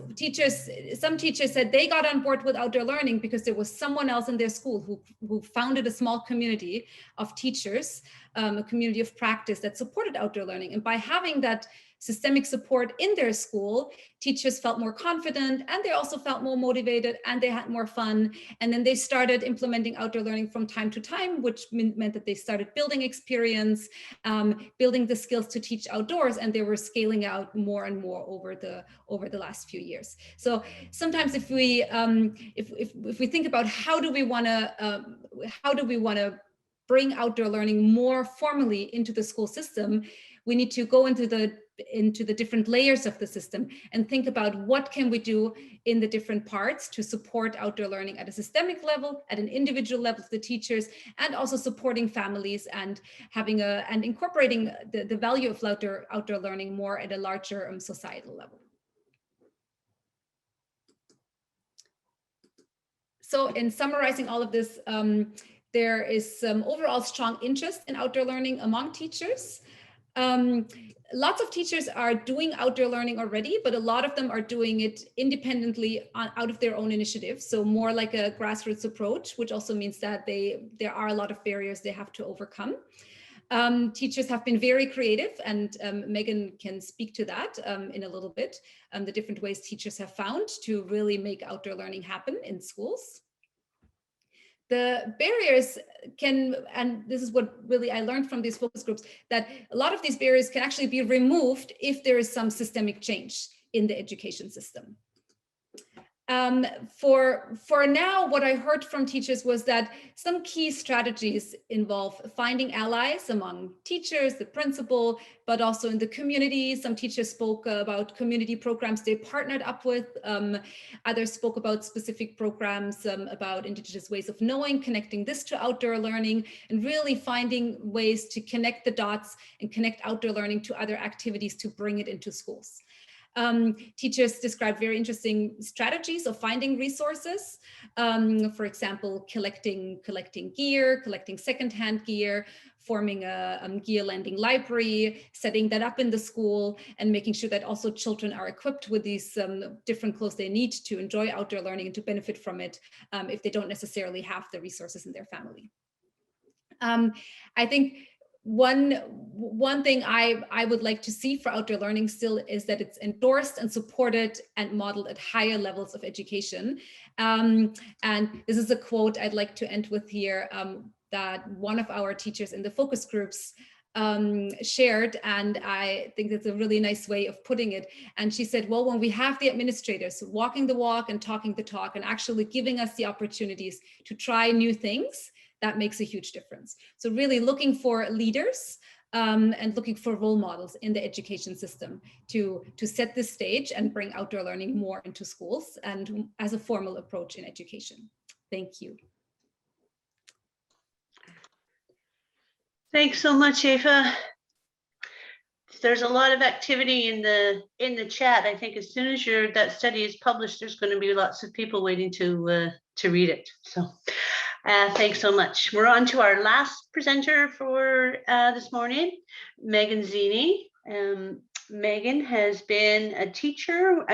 some teachers said they got on board with outdoor learning because there was someone else in their school who founded a small community of teachers, a community of practice that supported outdoor learning. And by having that systemic support in their school, teachers felt more confident, and they also felt more motivated, and they had more fun. And then they started implementing outdoor learning from time to time, which meant that they started building experience, building the skills to teach outdoors, and they were scaling out more and more over the last few years. So sometimes if we think about how do we want to bring outdoor learning more formally into the school system, we need to go into the different layers of the system and think about what can we do in the different parts to support outdoor learning at a systemic level, at an individual level of the teachers, and also supporting families and and incorporating the value of outdoor learning more at a larger societal level. So in summarizing all of this, there is some overall strong interest in outdoor learning among teachers. Lots of teachers are doing outdoor learning already, but a lot of them are doing it independently out of their own initiative. So more like a grassroots approach, which also means that there are a lot of barriers they have to overcome. Teachers have been very creative, and Megan can speak to that in a little bit, the different ways teachers have found to really make outdoor learning happen in schools. The barriers can, and this is what really I learned from these focus groups, that a lot of these barriers can actually be removed if there is some systemic change in the education system. For now, what I heard from teachers was that some key strategies involve finding allies among teachers, the principal, but also in the community. Some teachers spoke about community programs they partnered up with. Others spoke about specific programs about Indigenous ways of knowing, connecting this to outdoor learning, and really finding ways to connect the dots and connect outdoor learning to other activities to bring it into schools. Teachers described very interesting strategies of finding resources. For example, collecting gear, collecting secondhand gear, forming a gear lending library, setting that up in the school, and making sure that also children are equipped with these different clothes they need to enjoy outdoor learning and to benefit from it if they don't necessarily have the resources in their family. I think one thing I would like to see for outdoor learning still is that it's endorsed and supported and modeled at higher levels of education. And this is a quote I'd like to end with here that one of our teachers in the focus groups shared, and I think that's a really nice way of putting it. And she said, well, when we have the administrators walking the walk and talking the talk and actually giving us the opportunities to try new things, that makes a huge difference. So really looking for leaders and looking for role models in the education system to set the stage and bring outdoor learning more into schools and as a formal approach in education. Thank you. Thanks so much, Eva. There's a lot of activity in the chat. I think as soon as that study is published, there's going to be lots of people waiting to read it. So thanks so much. We're on to our last presenter for this morning, Megan Zeni. Megan has been a teacher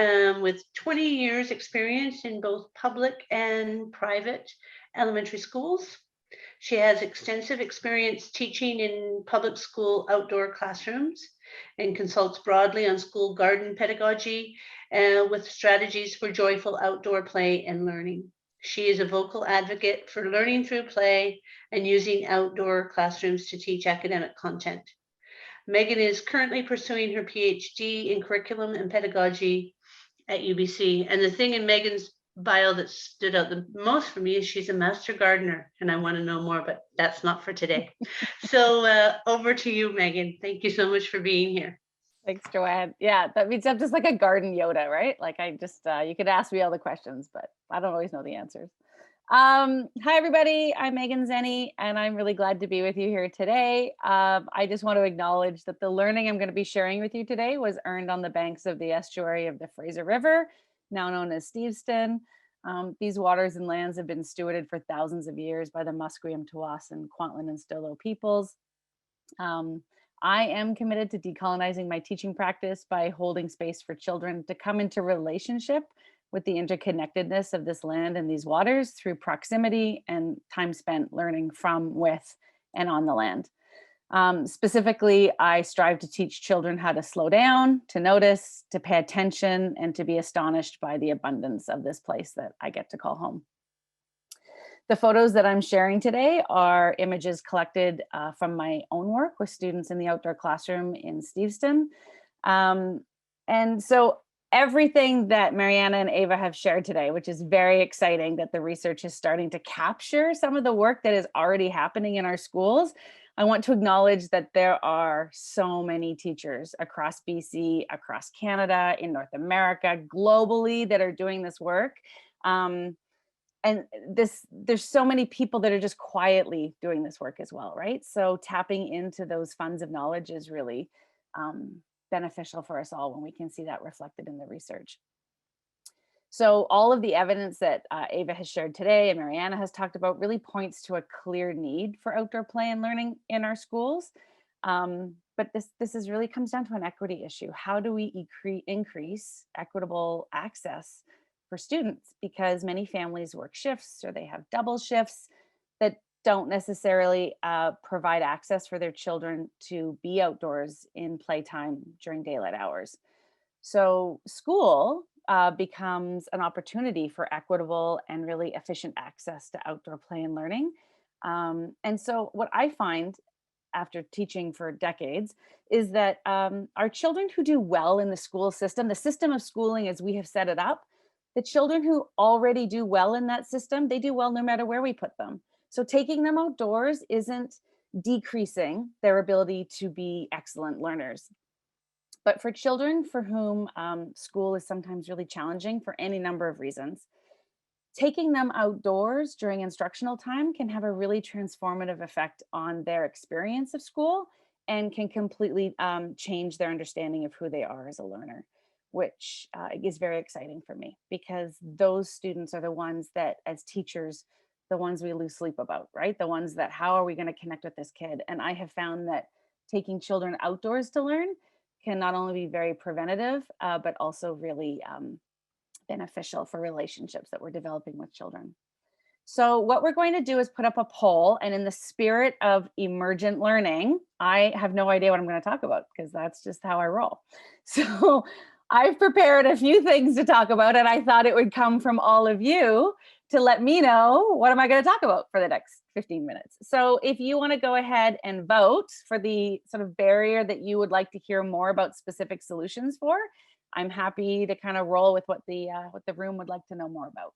with 20 years experience in both public and private elementary schools. She has extensive experience teaching in public school outdoor classrooms and consults broadly on school garden pedagogy with strategies for joyful outdoor play and learning. She is a vocal advocate for learning through play and using outdoor classrooms to teach academic content. Megan is currently pursuing her PhD in curriculum and pedagogy at UBC. And the thing in Megan's bio that stood out the most for me is she's a master gardener, and I want to know more, but that's not for today. So over to you, Megan. Thank you so much for being here. Thanks, Joanne. Yeah, that means I'm just like a garden Yoda, right? Like I just, you could ask me all the questions, but I don't always know the answers. Hi, everybody. I'm Megan Zeni, and I'm really glad to be with you here today. I just want to acknowledge that the learning I'm going to be sharing with you today was earned on the banks of the estuary of the Fraser River, now known as Steveston. These waters and lands have been stewarded for thousands of years by the Musqueam, Tsawwassen, Kwantlen, and Stolo peoples. I am committed to decolonizing my teaching practice by holding space for children to come into relationship with the interconnectedness of this land and these waters through proximity and time spent learning from, with, and on the land. Specifically, I strive to teach children how to slow down, to notice, to pay attention, and to be astonished by the abundance of this place that I get to call home. The photos that I'm sharing today are images collected from my own work with students in the outdoor classroom in Steveston. And so everything that Mariana and Eva have shared today, which is very exciting that the research is starting to capture some of the work that is already happening in our schools. I want to acknowledge that there are so many teachers across BC, across Canada, in North America, globally that are doing this work. And there's so many people that are just quietly doing this work as well, right? So tapping into those funds of knowledge is really beneficial for us all when we can see that reflected in the research. So all of the evidence that Eva has shared today and Mariana has talked about really points to a clear need for outdoor play and learning in our schools. But this is really comes down to an equity issue. How do we increase equitable access for students, because many families work shifts or they have double shifts that don't necessarily provide access for their children to be outdoors in playtime during daylight hours. So school becomes an opportunity for equitable and really efficient access to outdoor play and learning. And so what I find after teaching for decades is that our children who do well in the school system, the system of schooling as we have set it up, the children who already do well in that system, they do well no matter where we put them. So taking them outdoors isn't decreasing their ability to be excellent learners. But for children for whom school is sometimes really challenging for any number of reasons, taking them outdoors during instructional time can have a really transformative effect on their experience of school and can completely change their understanding of who they are as a learner, which is very exciting for me, because those students are the ones that, as teachers, the ones we lose sleep about, right? The ones that, how are we going to connect with this kid? And I have found that taking children outdoors to learn can not only be very preventative, but also really beneficial for relationships that we're developing with children. So what we're going to do is put up a poll, and in the spirit of emergent learning, I have no idea what I'm going to talk about because that's just how I roll. So I've prepared a few things to talk about, and I thought it would come from all of you to let me know what am I going to talk about for the next 15 minutes. So if you want to go ahead and vote for the sort of barrier that you would like to hear more about specific solutions for, I'm happy to kind of roll with what the room would like to know more about.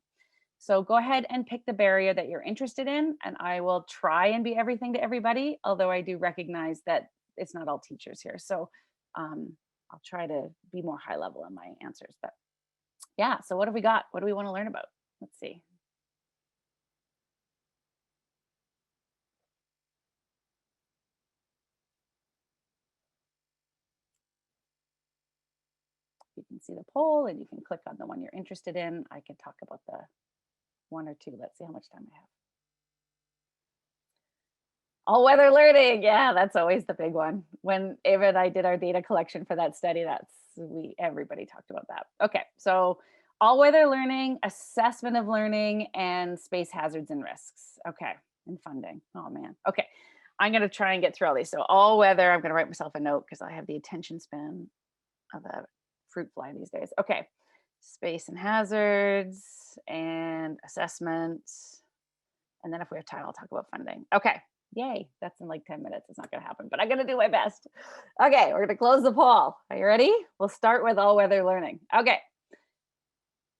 So go ahead and pick the barrier that you're interested in, and I will try and be everything to everybody, although I do recognize that it's not all teachers here. So I'll try to be more high level in my answers. But yeah, so what have we got? What do we want to learn about? Let's see. You can see the poll and you can click on the one you're interested in. I can talk about the one or two. Let's see how much time I have. All weather learning. Yeah, that's always the big one. When Eva and I did our data collection for that study, everybody talked about that. Okay, so all weather learning, assessment of learning, and space hazards and risks. Okay, and funding. Oh man. Okay, I'm gonna try and get through all these. So all weather, I'm gonna write myself a note because I have the attention span of a fruit fly these days. Okay, space and hazards and assessment. And then if we have time, I'll talk about funding. Okay, yay, that's in like 10 minutes. It's not gonna happen, but I'm gonna do my best. Okay, we're gonna close the poll. Are you ready? We'll start with all weather learning. Okay,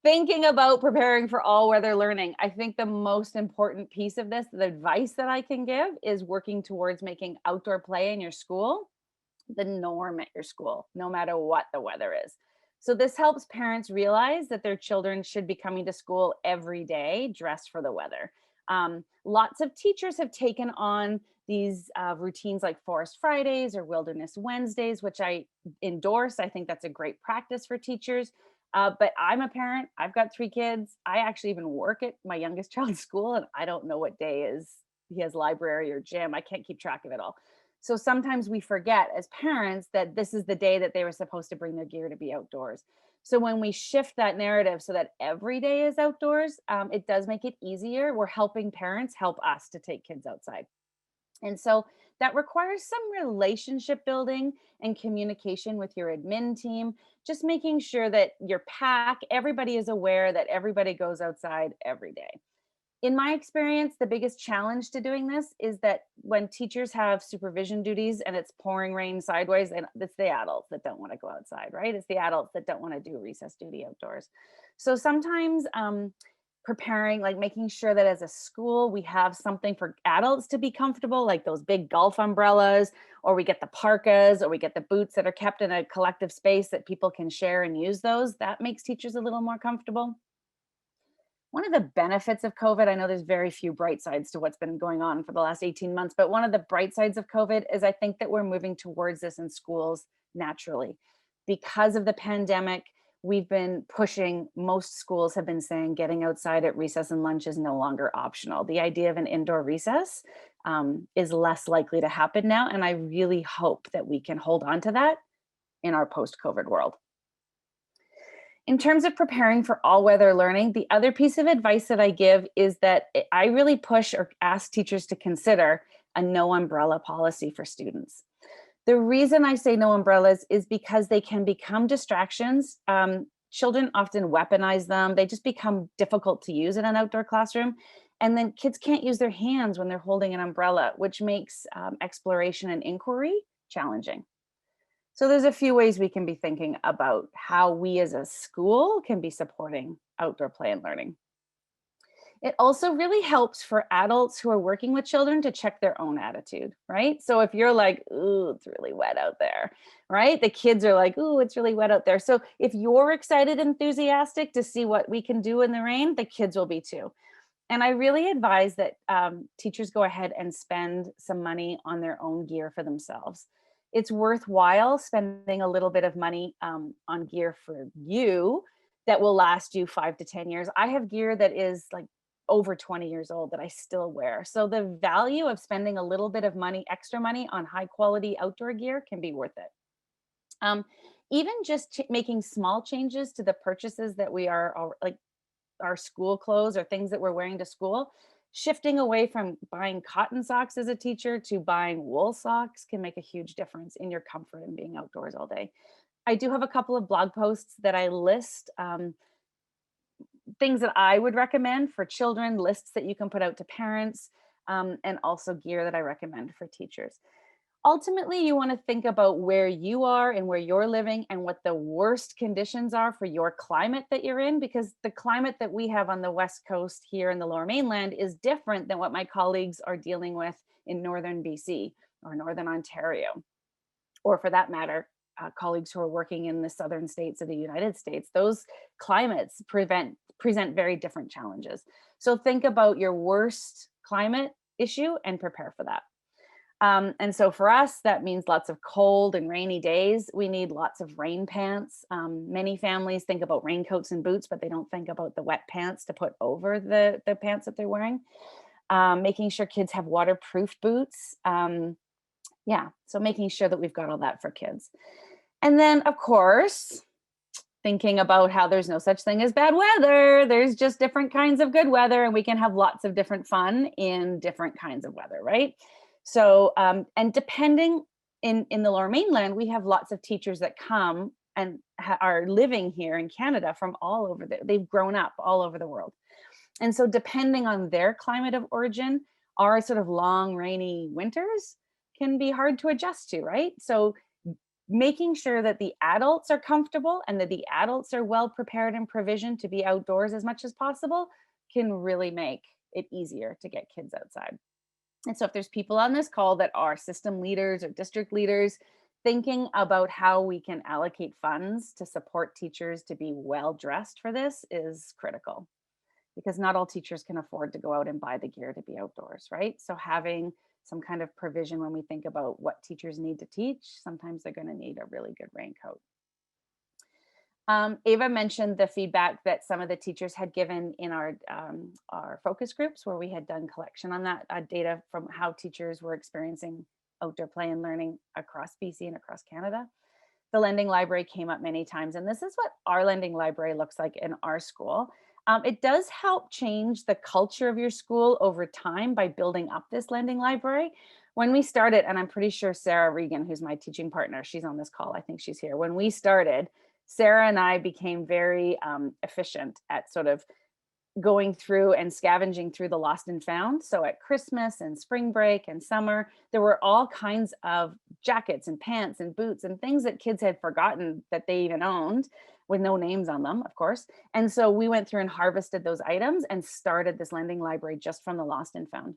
thinking about preparing for all weather learning, I think the most important piece of this, the advice that I can give, is working towards making outdoor play in your school the norm at your school, no matter what the weather is. So this helps parents realize that their children should be coming to school every day dressed for the weather. Lots of teachers have taken on these routines like Forest Fridays or Wilderness Wednesdays, which I endorse. I think that's a great practice for teachers. But I'm a parent. I've got 3 kids. I actually even work at my youngest child's school, and I don't know what day is he has library or gym. I can't keep track of it all. So sometimes we forget as parents that this is the day that they were supposed to bring their gear to be outdoors. So when we shift that narrative so that every day is outdoors, it does make it easier. We're helping parents help us to take kids outside. And so that requires some relationship building and communication with your admin team, just making sure that your pack, everybody is aware that everybody goes outside every day. In my experience, the biggest challenge to doing this is that when teachers have supervision duties and it's pouring rain sideways, and it's the adults that don't want to go outside, right? It's the adults that don't want to do recess duty outdoors. So sometimes preparing, like making sure that as a school, we have something for adults to be comfortable, like those big golf umbrellas, or we get the parkas, or we get the boots that are kept in a collective space that people can share and use those. That makes teachers a little more comfortable. One of the benefits of COVID, I know there's very few bright sides to what's been going on for the last 18 months, but one of the bright sides of COVID is I think that we're moving towards this in schools naturally. Because of the pandemic, we've been pushing, most schools have been saying getting outside at recess and lunch is no longer optional. The idea of an indoor recess is less likely to happen now. And I really hope that we can hold on to that in our post-COVID world. In terms of preparing for all weather learning, the other piece of advice that I give is that I really push or ask teachers to consider a no umbrella policy for students. The reason I say no umbrellas is because they can become distractions. Children often weaponize them. They just become difficult to use in an outdoor classroom. And then kids can't use their hands when they're holding an umbrella, which makes exploration and inquiry challenging. So there's a few ways we can be thinking about how we as a school can be supporting outdoor play and learning. It also really helps for adults who are working with children to check their own attitude, right? So if you're like, ooh, it's really wet out there, right? The kids are like, ooh, it's really wet out there. So if you're excited, enthusiastic to see what we can do in the rain, the kids will be too. And I really advise that teachers go ahead and spend some money on their own gear for themselves. It's worthwhile spending a little bit of money on gear for you that will last you 5 to 10 years. I have gear that is like over 20 years old that I still wear. So the value of spending a little bit of money, extra money on high quality outdoor gear can be worth it. Even just making small changes to the purchases that we are like our school clothes or things that we're wearing to school, shifting away from buying cotton socks as a teacher to buying wool socks can make a huge difference in your comfort in being outdoors all day. I do have a couple of blog posts that I list things that I would recommend for children, lists that you can put out to parents, and also gear that I recommend for teachers. Ultimately, you want to think about where you are and where you're living and what the worst conditions are for your climate that you're in, because the climate that we have on the West Coast here in the Lower Mainland is different than what my colleagues are dealing with in Northern BC or Northern Ontario, or for that matter, colleagues who are working in the southern states of the United States. Those climates present very different challenges. So think about your worst climate issue and prepare for that. And so for us, that means lots of cold and rainy days. We need lots of rain pants. Many families think about raincoats and boots, but they don't think about the wet pants to put over the pants that they're wearing. Making sure kids have waterproof boots. Yeah, so making sure that we've got all that for kids. And then, of course, thinking about how there's no such thing as bad weather. There's just different kinds of good weather, and we can have lots of different fun in different kinds of weather, right? So, and depending in the Lower Mainland, we have lots of teachers that come and are living here in Canada from all over they've grown up all over the world. And so depending on their climate of origin, our sort of long rainy winters can be hard to adjust to, right? So making sure that the adults are comfortable and that the adults are well prepared and provisioned to be outdoors as much as possible can really make it easier to get kids outside. And so if there's people on this call that are system leaders or district leaders, thinking about how we can allocate funds to support teachers to be well dressed for this is critical, because not all teachers can afford to go out and buy the gear to be outdoors, right? So having some kind of provision when we think about what teachers need to teach, sometimes they're going to need a really good raincoat. Eva mentioned the feedback that some of the teachers had given in our focus groups, where we had done collection on that data from how teachers were experiencing outdoor play and learning across BC and across Canada. The lending library came up many times, and this is what our lending library looks like in our school. It does help change the culture of your school over time by building up this lending library. When we started, and I'm pretty sure Sarah Regan, who's my teaching partner, she's on this call, I think she's here. When we started, Sarah and I became very efficient at sort of going through and scavenging through the lost and found. So at Christmas and spring break and summer, there were all kinds of jackets and pants and boots and things that kids had forgotten that they even owned, with no names on them, of course. And so we went through and harvested those items and started this lending library just from the lost and found.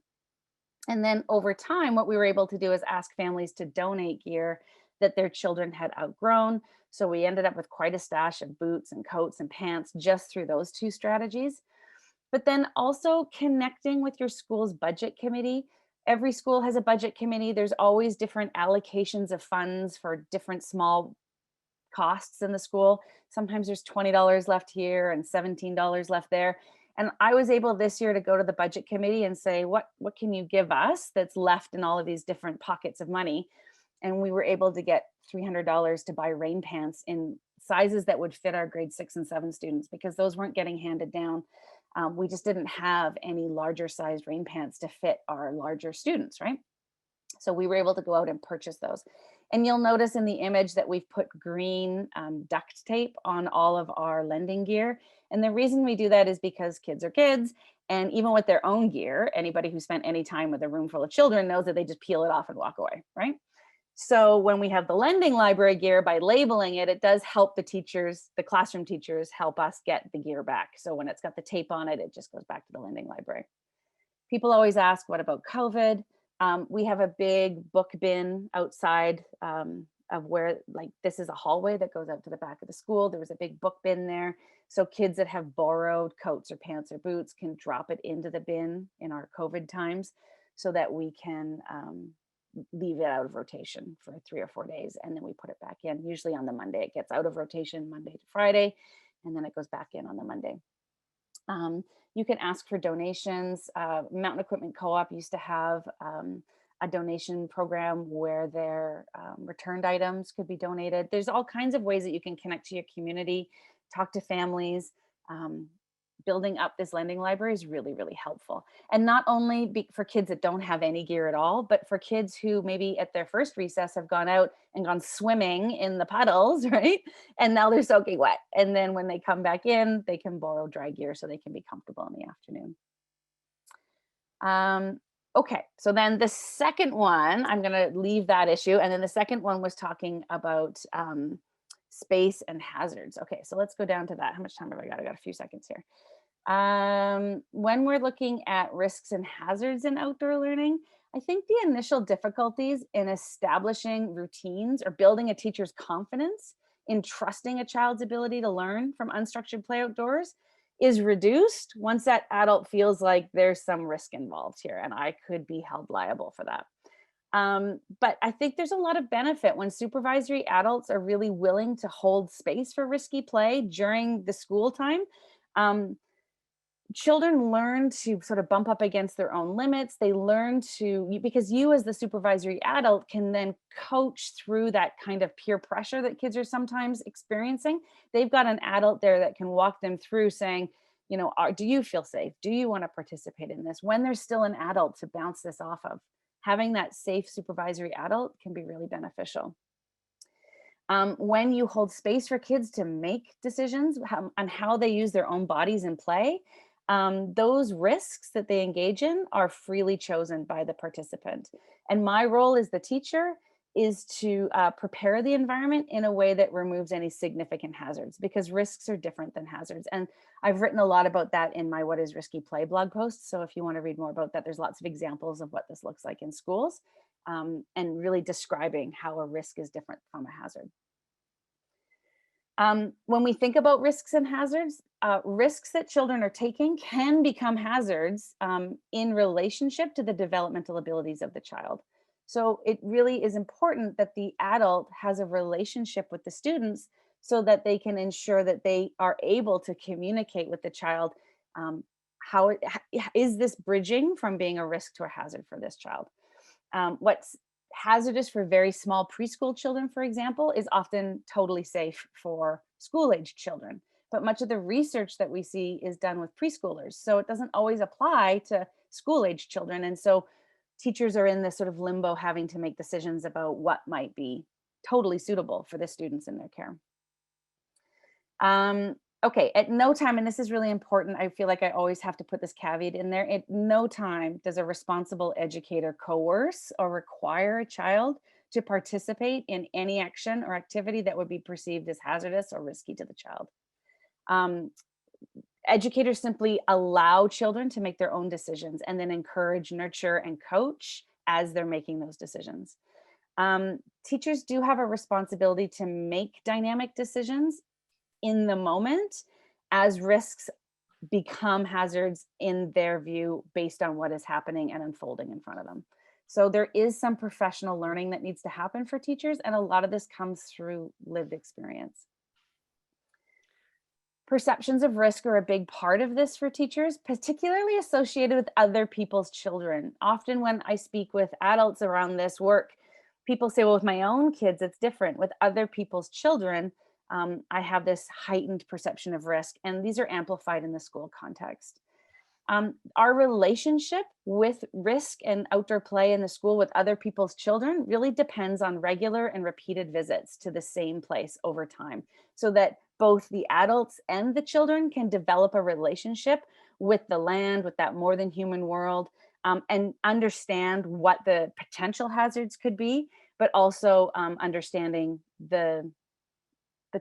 And then over time, what we were able to do is ask families to donate gear that their children had outgrown. So we ended up with quite a stash of boots and coats and pants just through those two strategies. But then also connecting with your school's budget committee. Every school has a budget committee. There's always different allocations of funds for different small costs in the school. Sometimes there's $20 left here and $17 left there. And I was able this year to go to the budget committee and say, what can you give us that's left in all of these different pockets of money? And we were able to get $300 to buy rain pants in sizes that would fit our grade 6 and 7 students, because those weren't getting handed down. We just didn't have any larger sized rain pants to fit our larger students, right? So we were able to go out and purchase those. And you'll notice in the image that we've put green duct tape on all of our lending gear. And the reason we do that is because kids are kids. And even with their own gear, anybody who spent any time with a room full of children knows that they just peel it off and walk away, right? So when we have the lending library gear, by labeling it, it does help the teachers, the classroom teachers, help us get the gear back. So when it's got the tape on it, it just goes back to the lending library. People always ask, what about COVID? We have a big book bin outside of where, like, this is a hallway that goes out to the back of the school. There was a big book bin there. So kids that have borrowed coats or pants or boots can drop it into the bin in our COVID times, so that we can leave it out of rotation for 3 or 4 days, and then we put it back in. Usually on the Monday, it gets out of rotation Monday to Friday, and then it goes back in on the Monday. You can ask for donations. Mountain Equipment Co-op used to have a donation program where their returned items could be donated. There's all kinds of ways that you can connect to your community, talk to families. Building up this lending library is really, really helpful. And not only for kids that don't have any gear at all, but for kids who maybe at their first recess have gone out and gone swimming in the puddles, right? And now they're soaking wet. And then when they come back in, they can borrow dry gear so they can be comfortable in the afternoon. Okay, so then the second one, I'm gonna leave that issue. And then the second one was talking about space and hazards. Okay, so let's go down to that. How much time have I got? I got a few seconds here. When we're looking at risks and hazards in outdoor learning, I think the initial difficulties in establishing routines or building a teacher's confidence in trusting a child's ability to learn from unstructured play outdoors is reduced once that adult feels like there's some risk involved here and I could be held liable for that. But I think there's a lot of benefit when supervisory adults are really willing to hold space for risky play during the school time. Children learn to sort of bump up against their own limits. They learn to, because you as the supervisory adult can then coach through that kind of peer pressure that kids are sometimes experiencing. They've got an adult there that can walk them through saying, you know, do you feel safe? Do you want to participate in this? When there's still an adult to bounce this off of. Having that safe supervisory adult can be really beneficial. When you hold space for kids to make decisions on how they use their own bodies in play, those risks that they engage in are freely chosen by the participant. And my role as the teacher is to prepare the environment in a way that removes any significant hazards, because risks are different than hazards. And I've written a lot about that in my What is Risky Play blog post. So if you want to read more about that, there's lots of examples of what this looks like in schools, and really describing how a risk is different from a hazard. When we think about risks and hazards, risks that children are taking can become hazards in relationship to the developmental abilities of the child. So it really is important that the adult has a relationship with the students so that they can ensure that they are able to communicate with the child. How is this bridging from being a risk to a hazard for this child? What's hazardous for very small preschool children, for example, is often totally safe for school-aged children. But much of the research that we see is done with preschoolers. So it doesn't always apply to school-aged children. And so teachers are in this sort of limbo, having to make decisions about what might be totally suitable for the students in their care. Okay, at no time, and this is really important, I feel like I always have to put this caveat in there, at no time does a responsible educator coerce or require a child to participate in any action or activity that would be perceived as hazardous or risky to the child. Educators simply allow children to make their own decisions and then encourage, nurture, and coach as they're making those decisions. Teachers do have a responsibility to make dynamic decisions in the moment as risks become hazards in their view based on what is happening and unfolding in front of them. So there is some professional learning that needs to happen for teachers, and a lot of this comes through lived experience. Perceptions of risk are a big part of this for teachers, particularly associated with other people's children. Often when I speak with adults around this work, people say, well, with my own kids, it's different. With other people's children, I have this heightened perception of risk, and these are amplified in the school context. Our relationship with risk and outdoor play in the school with other people's children really depends on regular and repeated visits to the same place over time, so that both the adults and the children can develop a relationship with the land, with that more than human world, and understand what the potential hazards could be, but also understanding the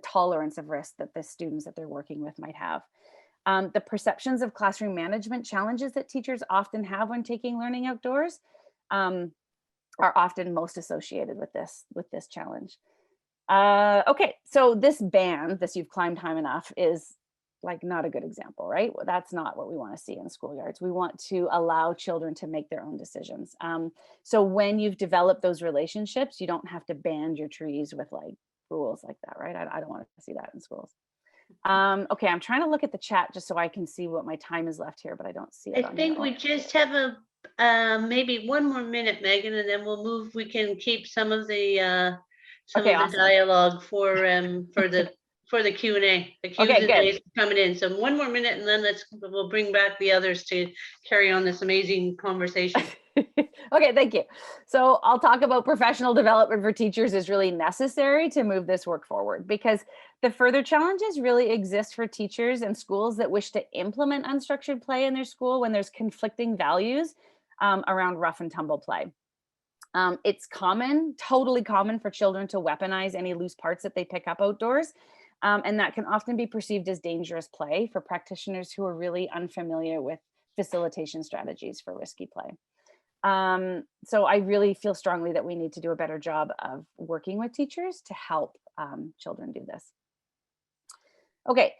tolerance of risk that the students that they're working with might have. The perceptions of classroom management challenges that teachers often have when taking learning outdoors are often most associated with this challenge. Okay, so this ban, this "you've climbed high enough," is like not a good example, right? Well, that's not what we want to see in schoolyards. We want to allow children to make their own decisions. So when you've developed those relationships, you don't have to band your trees with like rules like that, right? I don't want to see that in schools. Okay, I'm trying to look at the chat just so I can see what my time is left here, but I don't see it. I think we just have a maybe one more minute, Megan, and then we'll move. We can keep some of the awesome. dialogue for the Q&A. The Q's Okay, and good. A's coming in. So one more minute, and then we'll bring back the others to carry on this amazing conversation. Okay, thank you. So I'll talk about professional development for teachers is really necessary to move this work forward, because the further challenges really exist for teachers and schools that wish to implement unstructured play in their school when there's conflicting values around rough and tumble play. It's common, totally common, for children to weaponize any loose parts that they pick up outdoors. And that can often be perceived as dangerous play for practitioners who are really unfamiliar with facilitation strategies for risky play. So I really feel strongly that we need to do a better job of working with teachers to help children do this. Okay,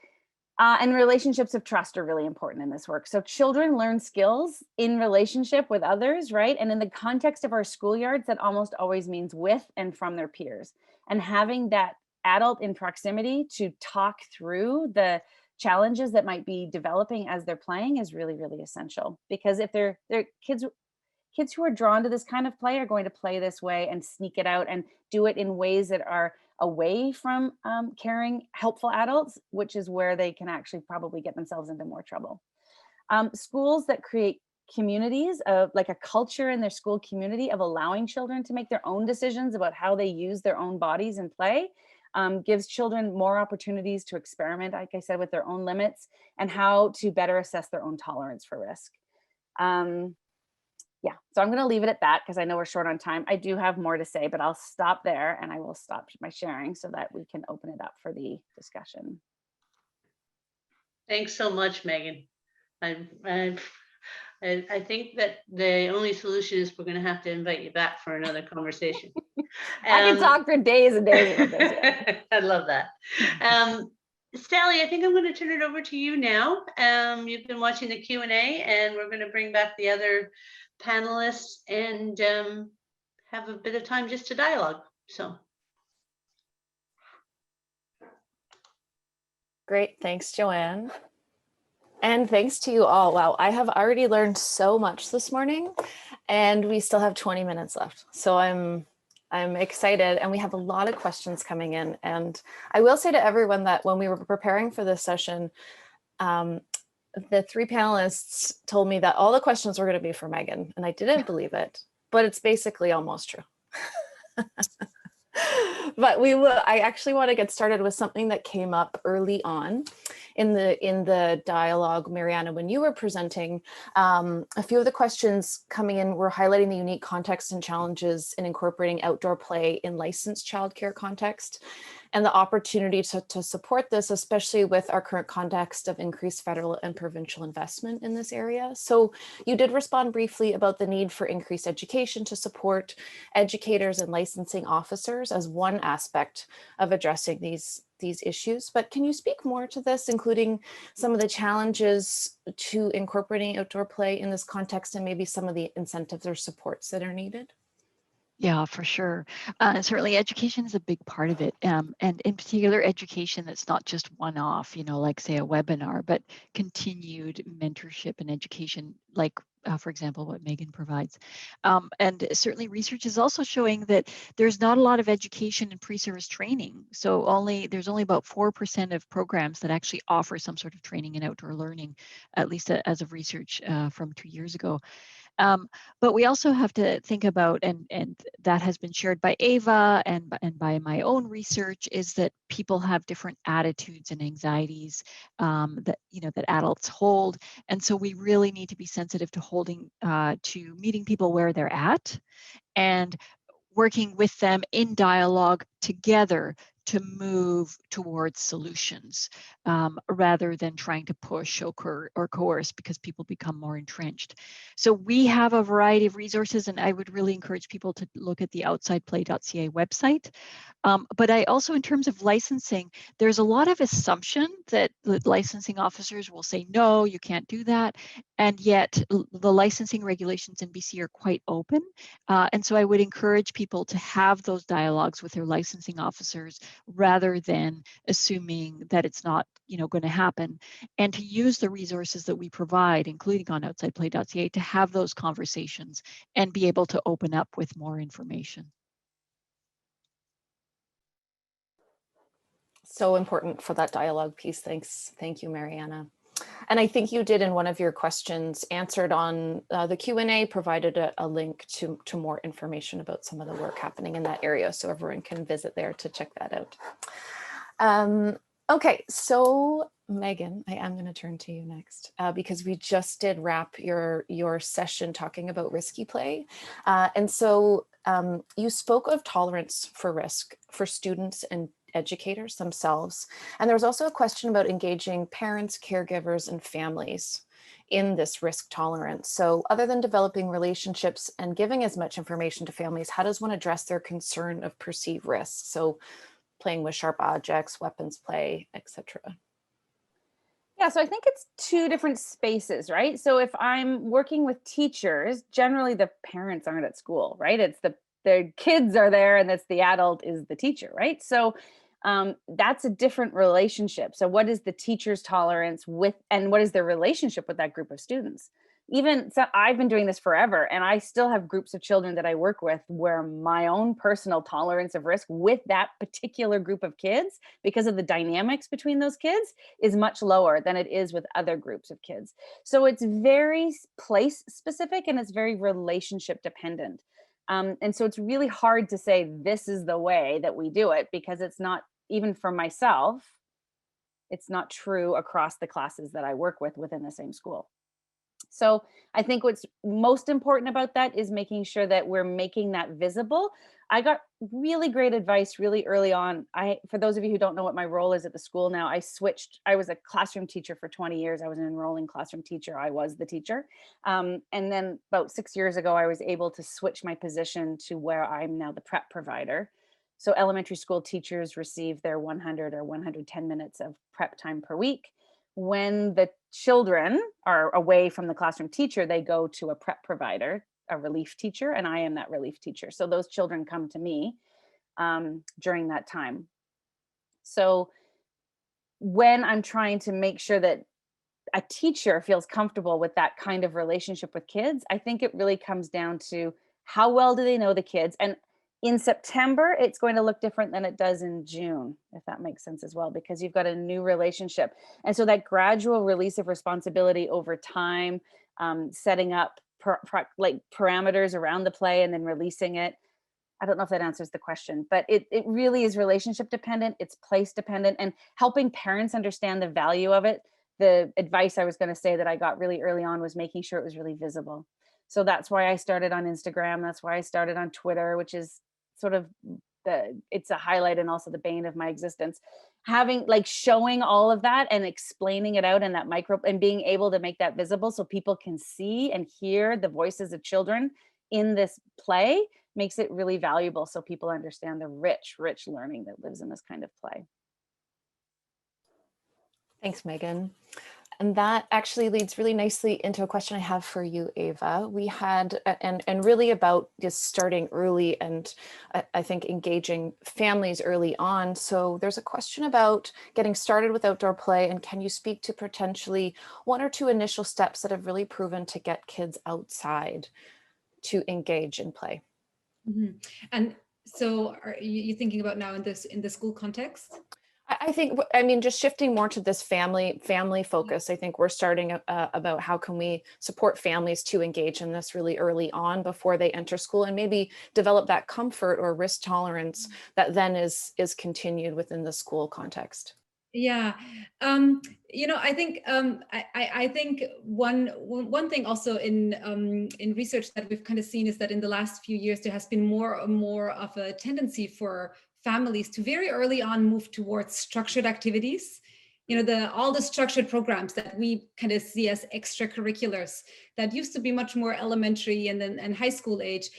and relationships of trust are really important in this work. So children learn skills in relationship with others, right? And in the context of our schoolyards, that almost always means with and from their peers. And having that adult in proximity to talk through the challenges that might be developing as they're playing is really, really essential. Because if they're kids who are drawn to this kind of play are going to play this way and sneak it out and do it in ways that are away from caring, helpful adults, which is where they can actually probably get themselves into more trouble. Schools that create communities of like a culture in their school community of allowing children to make their own decisions about how they use their own bodies and play gives children more opportunities to experiment, like I said, with their own limits and how to better assess their own tolerance for risk. yeah, so I'm going to leave it at that because I know we're short on time. I do have more to say, but I'll stop there and I will stop my sharing so that we can open it up for the discussion. Thanks so much, Megan. I think that the only solution is we're going to have to invite you back for another conversation. I can talk for days and days about this. Yeah. I love that. Sally, I think I'm going to turn it over to you now. You've been watching the Q&A, and we're going to bring back the other panelists and have a bit of time just to dialogue. So. Great, thanks, Joanne. And thanks to you all. Wow, I have already learned so much this morning, and we still have 20 minutes left. So I'm excited, and we have a lot of questions coming in. And I will say to everyone that when we were preparing for this session, the three panelists told me that all the questions were going to be for Megan, and I didn't believe it, but it's basically almost true. But I actually want to get started with something that came up early on in the dialogue, Mariana, when you were presenting. A few of the questions coming in were highlighting the unique context and challenges in incorporating outdoor play in licensed childcare context, and the opportunity to support this, especially with our current context of increased federal and provincial investment in this area. So you did respond briefly about the need for increased education to support educators and licensing officers as one aspect of addressing these issues. But can you speak more to this, including some of the challenges to incorporating outdoor play in this context and maybe some of the incentives or supports that are needed? Yeah, for sure. Certainly education is a big part of it. And in particular, education that's not just one-off, like say a webinar, but continued mentorship and education, like, for example, what Megan provides. And certainly research is also showing that there's not a lot of education and pre-service training. So there's only about 4% of programs that actually offer some sort of training in outdoor learning, at least as of research from 2 years ago. But we also have to think about, and that has been shared by Eva and by my own research, is that people have different attitudes and anxieties that adults hold, and so we really need to be sensitive to meeting people where they're at and working with them in dialogue together to move towards solutions rather than trying to push or coerce because people become more entrenched. So we have a variety of resources, and I would really encourage people to look at the outsidedplay.ca website. But I also, in terms of licensing, there's a lot of assumption that the licensing officers will say, no, you can't do that. And yet the licensing regulations in BC are quite open. And so I would encourage people to have those dialogues with their licensing officers rather than assuming that it's not going to happen, and to use the resources that we provide, including on outsidedplay.ca, to have those conversations and be able to open up with more information. So important for that dialogue piece. Thank you, Mariana. And I think you did, in one of your questions, answered on the Q&A, provided a link to more information about some of the work happening in that area, so everyone can visit there to check that out. Okay, so Megan, I am going to turn to you next because we just did wrap your session talking about risky play. And so you spoke of tolerance for risk for students and educators themselves. And there was also a question about engaging parents, caregivers, and families in this risk tolerance. So other than developing relationships and giving as much information to families, how does one address their concern of perceived risks? So playing with sharp objects, weapons play, etc. Yeah, so I think it's two different spaces, right? So if I'm working with teachers, generally the parents aren't at school, right? It's their kids are there, and that's the adult is the teacher, right? So that's a different relationship. So what is the teacher's tolerance with, and what is their relationship with that group of students? Even so, I've been doing this forever, and I still have groups of children that I work with where my own personal tolerance of risk with that particular group of kids, because of the dynamics between those kids, is much lower than it is with other groups of kids. So it's very place specific, and it's very relationship dependent. And so it's really hard to say this is the way that we do it, because it's not, even for myself, it's not true across the classes that I work with within the same school. So I think what's most important about that is making sure that we're making that visible. I got really great advice really early on. For those of you who don't know what my role is at the school now, I was a classroom teacher for 20 years. I was an enrolling classroom teacher. I was the teacher. And then about 6 years ago, I was able to switch my position to where I'm now the prep provider. So elementary school teachers receive their 100 or 110 minutes of prep time per week. When the children are away from the classroom teacher, they go to a prep provider, a relief teacher, and I am that relief teacher. So those children come to me during that time. So when I'm trying to make sure that a teacher feels comfortable with that kind of relationship with kids, I think it really comes down to how well do they know the kids. And in September, it's going to look different than it does in June, if that makes sense as well, because you've got a new relationship. And so that gradual release of responsibility over time, setting up like parameters around the play and then releasing it. I don't know if that answers the question, but it really is relationship dependent, it's place dependent, and helping parents understand the value of it. The advice I was going to say that I got really early on was making sure it was really visible. So that's why I started on Instagram. That's why I started on Twitter, which is sort of it's a highlight and also the bane of my existence. Having like showing all of that and explaining it out in that micro and being able to make that visible so people can see and hear the voices of children in this play makes it really valuable so people understand the rich learning that lives in this kind of play. Thanks, Megan. And that actually leads really nicely into a question I have for you, Eva. We had, and really about just starting early and I think engaging families early on. So there's a question about getting started with outdoor play, and can you speak to potentially 1 or 2 initial steps that have really proven to get kids outside to engage in play? Mm-hmm. And so are you thinking about now in the school context? I think, I mean, just shifting more to this family focus, I think we're starting about how can we support families to engage in this really early on before they enter school and maybe develop that comfort or risk tolerance that then is continued within the school context. Yeah, I think I think one thing also in research that we've kind of seen is that in the last few years there has been more and more of a tendency for families to very early on move towards structured activities. All the structured programs that we kind of see as extracurriculars that used to be much more elementary and high school age,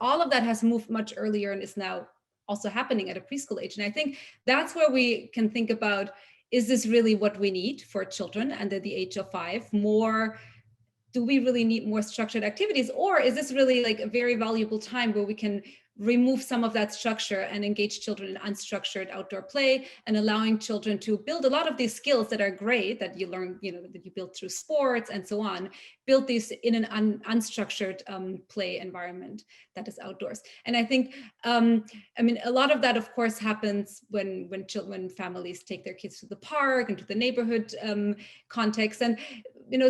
all of that has moved much earlier and is now also happening at a preschool age. And I think that's where we can think about, is this really what we need for children under the age of 5? Do we really need more structured activities? Or is this really like a very valuable time where we can remove some of that structure and engage children in unstructured outdoor play and allowing children to build a lot of these skills that are great, that you learn, that you build through sports and so on, build these in an unstructured play environment that is outdoors. And I think, a lot of that, of course, happens when families take their kids to the park and to the neighborhood context. And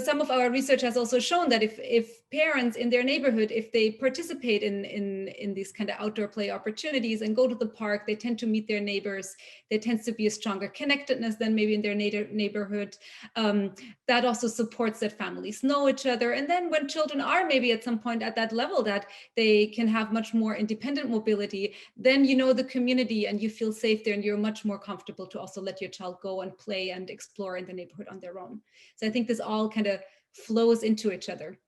some of our research has also shown that if parents in their neighborhood, if they participate in these kind of outdoor play opportunities and go to the park, they tend to meet their neighbors. There tends to be a stronger connectedness than maybe in their neighborhood. That also supports that families know each other. And then when children are maybe at some point at that level that they can have much more independent mobility, then you know the community and you feel safe there and you're much more comfortable to also let your child go and play and explore in the neighborhood on their own. So I think this all kind of flows into each other.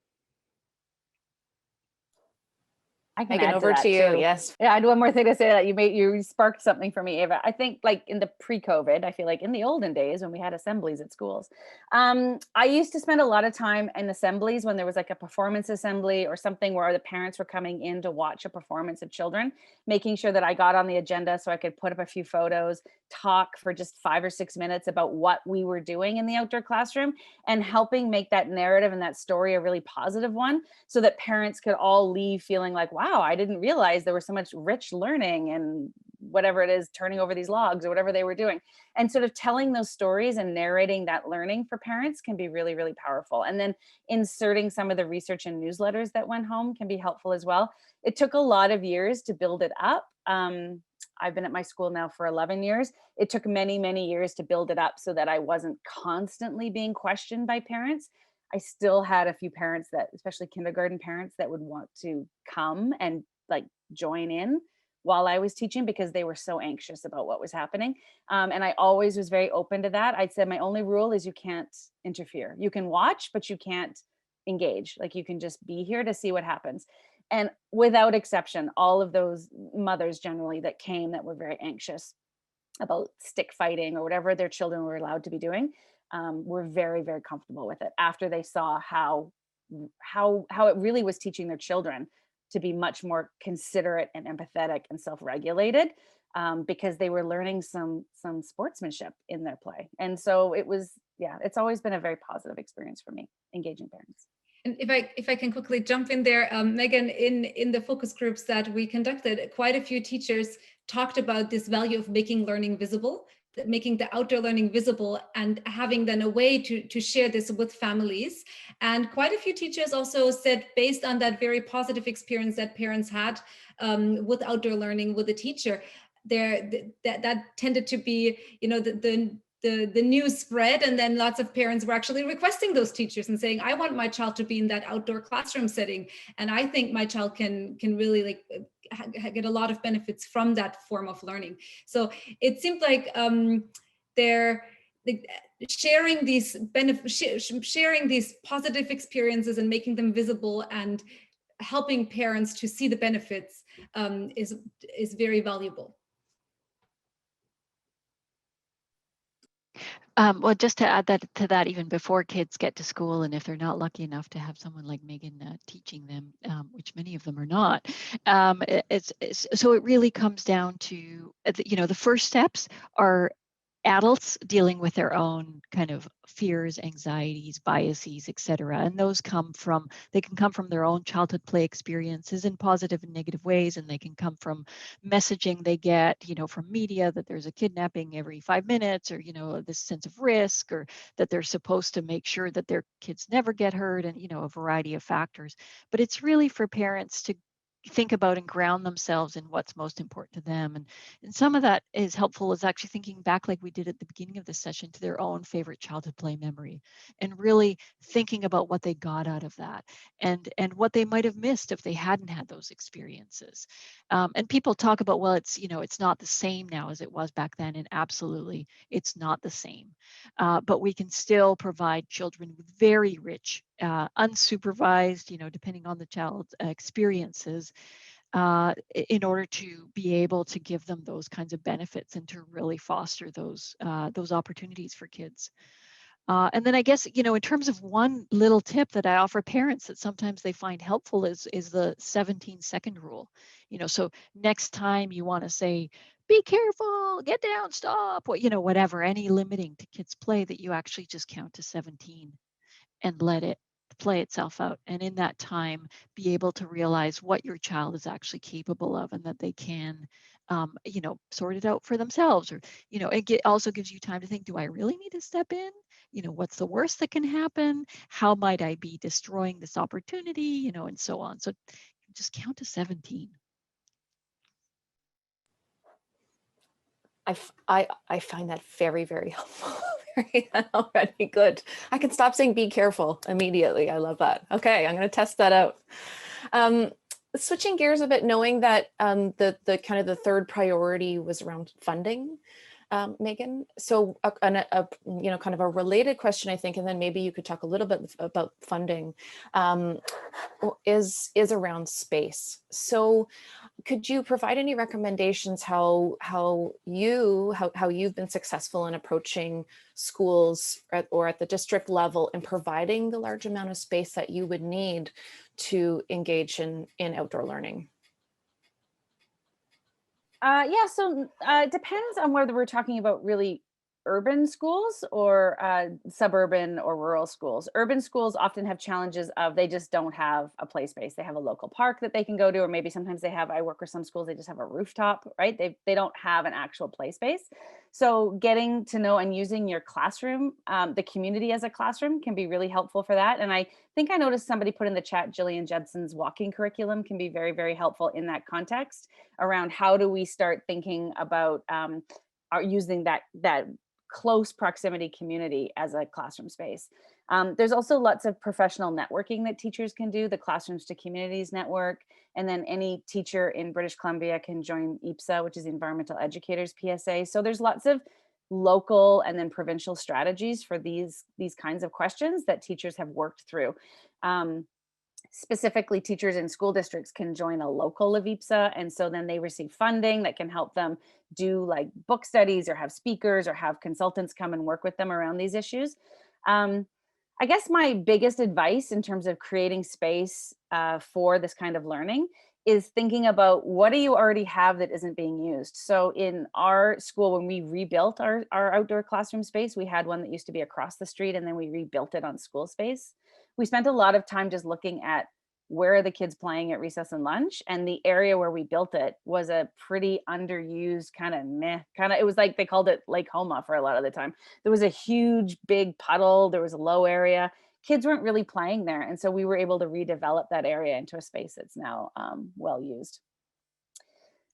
I can Megan, add over to you. Too. Yes. Yeah, I had one more thing to say that you sparked something for me, Eva. I think like in the pre-COVID, I feel like in the olden days when we had assemblies at schools, I used to spend a lot of time in assemblies when there was like a performance assembly or something where the parents were coming in to watch a performance of children, making sure that I got on the agenda so I could put up a few photos, talk for just 5 or 6 minutes about what we were doing in the outdoor classroom and helping make that narrative and that story a really positive one so that parents could all leave feeling like, wow, I didn't realize there was so much rich learning and whatever it is, turning over these logs or whatever they were doing. And sort of telling those stories and narrating that learning for parents can be really, really powerful. And then inserting some of the research and newsletters that went home can be helpful as well. It took a lot of years to build it up. I've been at my school now for 11 years. It took many, many years to build it up so that I wasn't constantly being questioned by parents. I still had a few parents that, especially kindergarten parents, that would want to come and like join in while I was teaching because they were so anxious about what was happening. And I always was very open to that. I said, my only rule is you can't interfere. You can watch, but you can't engage. Like you can just be here to see what happens. And without exception, all of those mothers generally that came that were very anxious about stick fighting or whatever their children were allowed to be doing, were very, very comfortable with it after they saw how it really was teaching their children to be much more considerate and empathetic and self-regulated, because they were learning some sportsmanship in their play. And so it was, yeah, it's always been a very positive experience for me, engaging parents. And if I can quickly jump in there, Megan, in the focus groups that we conducted, quite a few teachers talked about this value of making learning visible, making the outdoor learning visible, and having then a way to share this with families. And quite a few teachers also said, based on that very positive experience that parents had with outdoor learning with a teacher, that tended to be, you know, the news spread, and then lots of parents were actually requesting those teachers and saying, I want my child to be in that outdoor classroom setting, and I think my child can really like get a lot of benefits from that form of learning. So it seemed like they're sharing these sharing these positive experiences and making them visible and helping parents to see the benefits is very valuable. Well, just to add that to that, even before kids get to school, and if they're not lucky enough to have someone like Megan teaching them, which many of them are not, so it really comes down to, you know, the first steps are adults dealing with their own kind of fears, anxieties, biases, etc. And those they can come from their own childhood play experiences in positive and negative ways, and they can come from messaging they get, you know, from media that there's a kidnapping every 5 minutes, or, you know, this sense of risk, or that they're supposed to make sure that their kids never get hurt, and, you know, a variety of factors. But it's really for parents to think about and ground themselves in what's most important to them. And some of that is helpful, is actually thinking back, like we did at the beginning of this session, to their own favorite childhood play memory, and really thinking about what they got out of that, and what they might have missed if they hadn't had those experiences. And people talk about, well, it's, you know, it's not the same now as it was back then, and absolutely it's not the same. But we can still provide children with very rich, unsupervised, you know, depending on the child's experiences, in order to be able to give them those kinds of benefits and to really foster those opportunities for kids. And then I guess, you know, in terms of one little tip that I offer parents that sometimes they find helpful is the 17-second rule. You know, so next time you want to say, be careful, get down, stop, what, you know, whatever, any limiting to kids' play, that you actually just count to 17 and let it play itself out. And in that time, be able to realize what your child is actually capable of, and that they can, you know, sort it out for themselves. Or, you know, it also gives you time to think, do I really need to step in? You know, what's the worst that can happen? How might I be destroying this opportunity? You know, and so on. So just count to 17. I find that very, very helpful. Already good. I can stop saying be careful immediately. I love that. Okay, I'm going to test that out. Switching gears a bit, knowing that the kind of the third priority was around funding, Megan. So you know, kind of a related question, I think, and then maybe you could talk a little bit about funding, is around space. So could you provide any recommendations how you've been successful in approaching schools or at the district level in providing the large amount of space that you would need to engage in outdoor learning? Yeah, so it depends on whether we're talking about really urban schools or suburban or rural schools. Urban schools often have challenges of they just don't have a play space. They have a local park that they can go to, or maybe sometimes they have, I work with some schools, they just have a rooftop, right? They don't have an actual play space. So getting to know and using your classroom, the community as a classroom, can be really helpful for that. And I think I noticed somebody put in the chat, Jillian Judson's walking curriculum can be very, very helpful in that context around how do we start thinking about using that close proximity community as a classroom space. There's also lots of professional networking that teachers can do, the Classrooms to Communities Network, and then any teacher in British Columbia can join EPSA, which is Environmental Educators PSA. So there's lots of local and then provincial strategies for these kinds of questions that teachers have worked through. Specifically, teachers in school districts can join a local of EPSA, and so then they receive funding that can help them do like book studies or have speakers or have consultants come and work with them around these issues. I guess my biggest advice in terms of creating space for this kind of learning is thinking about what do you already have that isn't being used. So in our school, when we rebuilt our outdoor classroom space, we had one that used to be across the street, and then we rebuilt it on school space. We spent a lot of time just looking at where are the kids playing at recess and lunch, and the area where we built it was a pretty underused kind of it was like they called it Lake Homa for a lot of the time. There was a huge big puddle, there was a low area, kids weren't really playing there, and so we were able to redevelop that area into a space that's now well used.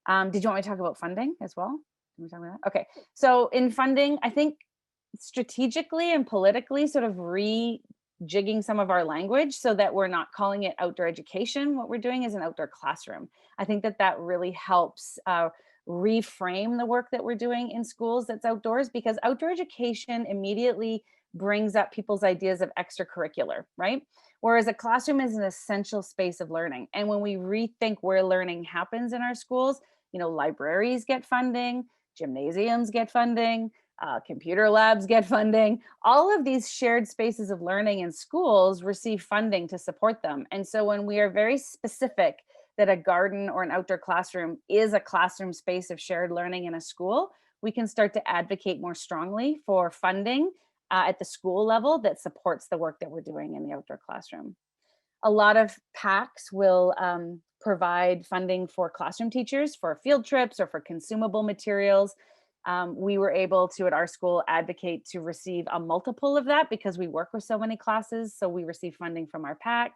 Did you want me to talk about funding as well? Can we talk about that? Okay, so in funding, I think strategically and politically sort of rejigging some of our language so that we're not calling it outdoor education. What we're doing is an outdoor classroom. I think that really helps reframe the work that we're doing in schools that's outdoors, because outdoor education immediately brings up people's ideas of extracurricular, right? Whereas a classroom is an essential space of learning. And when we rethink where learning happens in our schools, you know, libraries get funding, gymnasiums get funding, computer labs get funding. All of these shared spaces of learning in schools receive funding to support them. And so when we are very specific that a garden or an outdoor classroom is a classroom space of shared learning in a school, we can start to advocate more strongly for funding at the school level that supports the work that we're doing in the outdoor classroom. A lot of PACs will provide funding for classroom teachers for field trips or for consumable materials. We were able to, at our school, advocate to receive a multiple of that because we work with so many classes. So we receive funding from our PAC.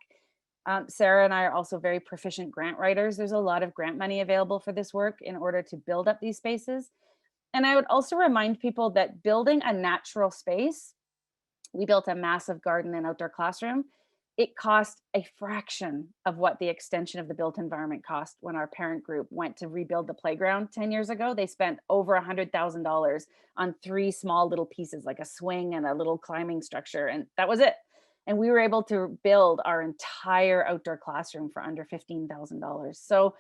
Sarah and I are also very proficient grant writers. There's a lot of grant money available for this work in order to build up these spaces. And I would also remind people that building a natural space, we built a massive garden and outdoor classroom. It cost a fraction of what the extension of the built environment cost when our parent group went to rebuild the playground 10 years ago. They spent over $100,000 on 3 small little pieces, like a swing and a little climbing structure, and that was it. And we were able to build our entire outdoor classroom for under $15,000. So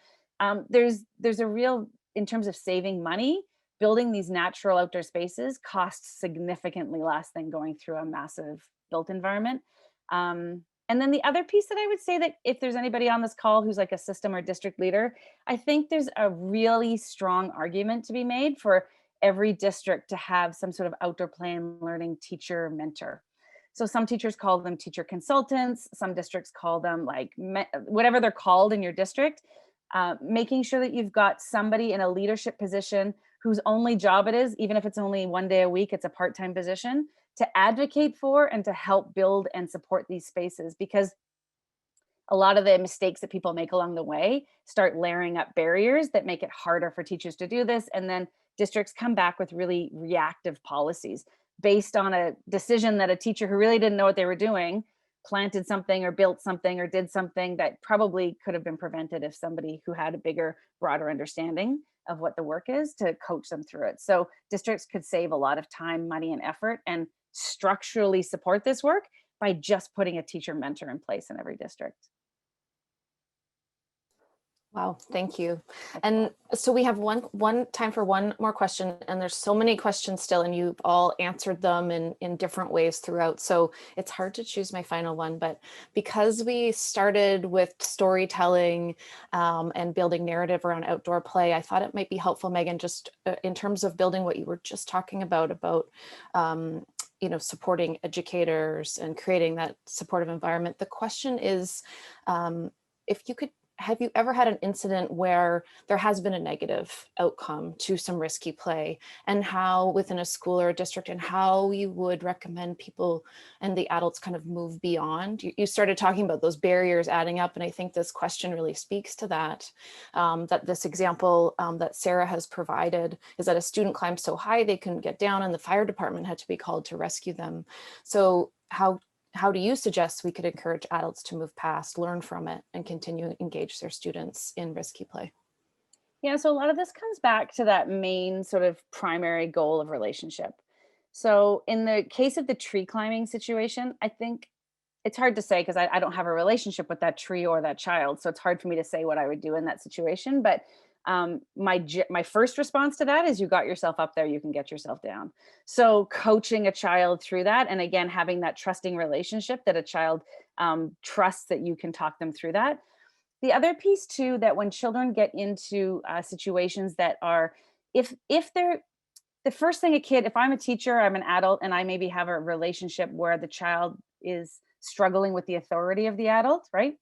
there's a real, in terms of saving money, building these natural outdoor spaces costs significantly less than going through a massive built environment. And then the other piece that I would say, that if there's anybody on this call who's like a system or district leader, I think there's a really strong argument to be made for every district to have some sort of outdoor play and learning teacher mentor. So some teachers call them teacher consultants, some districts call them like whatever they're called in your district, making sure that you've got somebody in a leadership position whose only job it is, even if it's only 1 day a week, it's a part-time position, to advocate for and to help build and support these spaces. Because a lot of the mistakes that people make along the way start layering up barriers that make it harder for teachers to do this. And then districts come back with really reactive policies based on a decision that a teacher who really didn't know what they were doing planted something or built something or did something that probably could have been prevented if somebody who had a bigger, broader understanding of what the work is to coach them through it. So districts could save a lot of time, money, and effort and structurally support this work by just putting a teacher mentor in place in every district. Wow, thank you. And so we have one time for one more question, and there's so many questions still, and you've all answered them in different ways throughout. So it's hard to choose my final one, but because we started with storytelling and building narrative around outdoor play, I thought it might be helpful, Megan, just in terms of building what you were just talking about you know, supporting educators and creating that supportive environment. The question is, if you could, have you ever had an incident where there has been a negative outcome to some risky play, and how within a school or a district, and how you would recommend people and the adults kind of move beyond? You started talking about those barriers adding up, and I think this question really speaks to that. That this example that Sarah has provided is that a student climbed so high they couldn't get down, and the fire department had to be called to rescue them. So how how do you suggest we could encourage adults to move past, learn from it, and continue to engage their students in risky play? Yeah, so a lot of this comes back to that main sort of primary goal of relationship. So in the case of the tree climbing situation, I think it's hard to say because I don't have a relationship with that tree or that child. So it's hard for me to say what I would do in that situation. But my first response to that is, you got yourself up there, you can get yourself down. So coaching a child through that, and again, having that trusting relationship that a child trusts that you can talk them through that. The other piece too, that when children get into situations that are, if they're, the first thing a kid, if I'm a teacher, I'm an adult, and I maybe have a relationship where the child is struggling with the authority of the adult, right?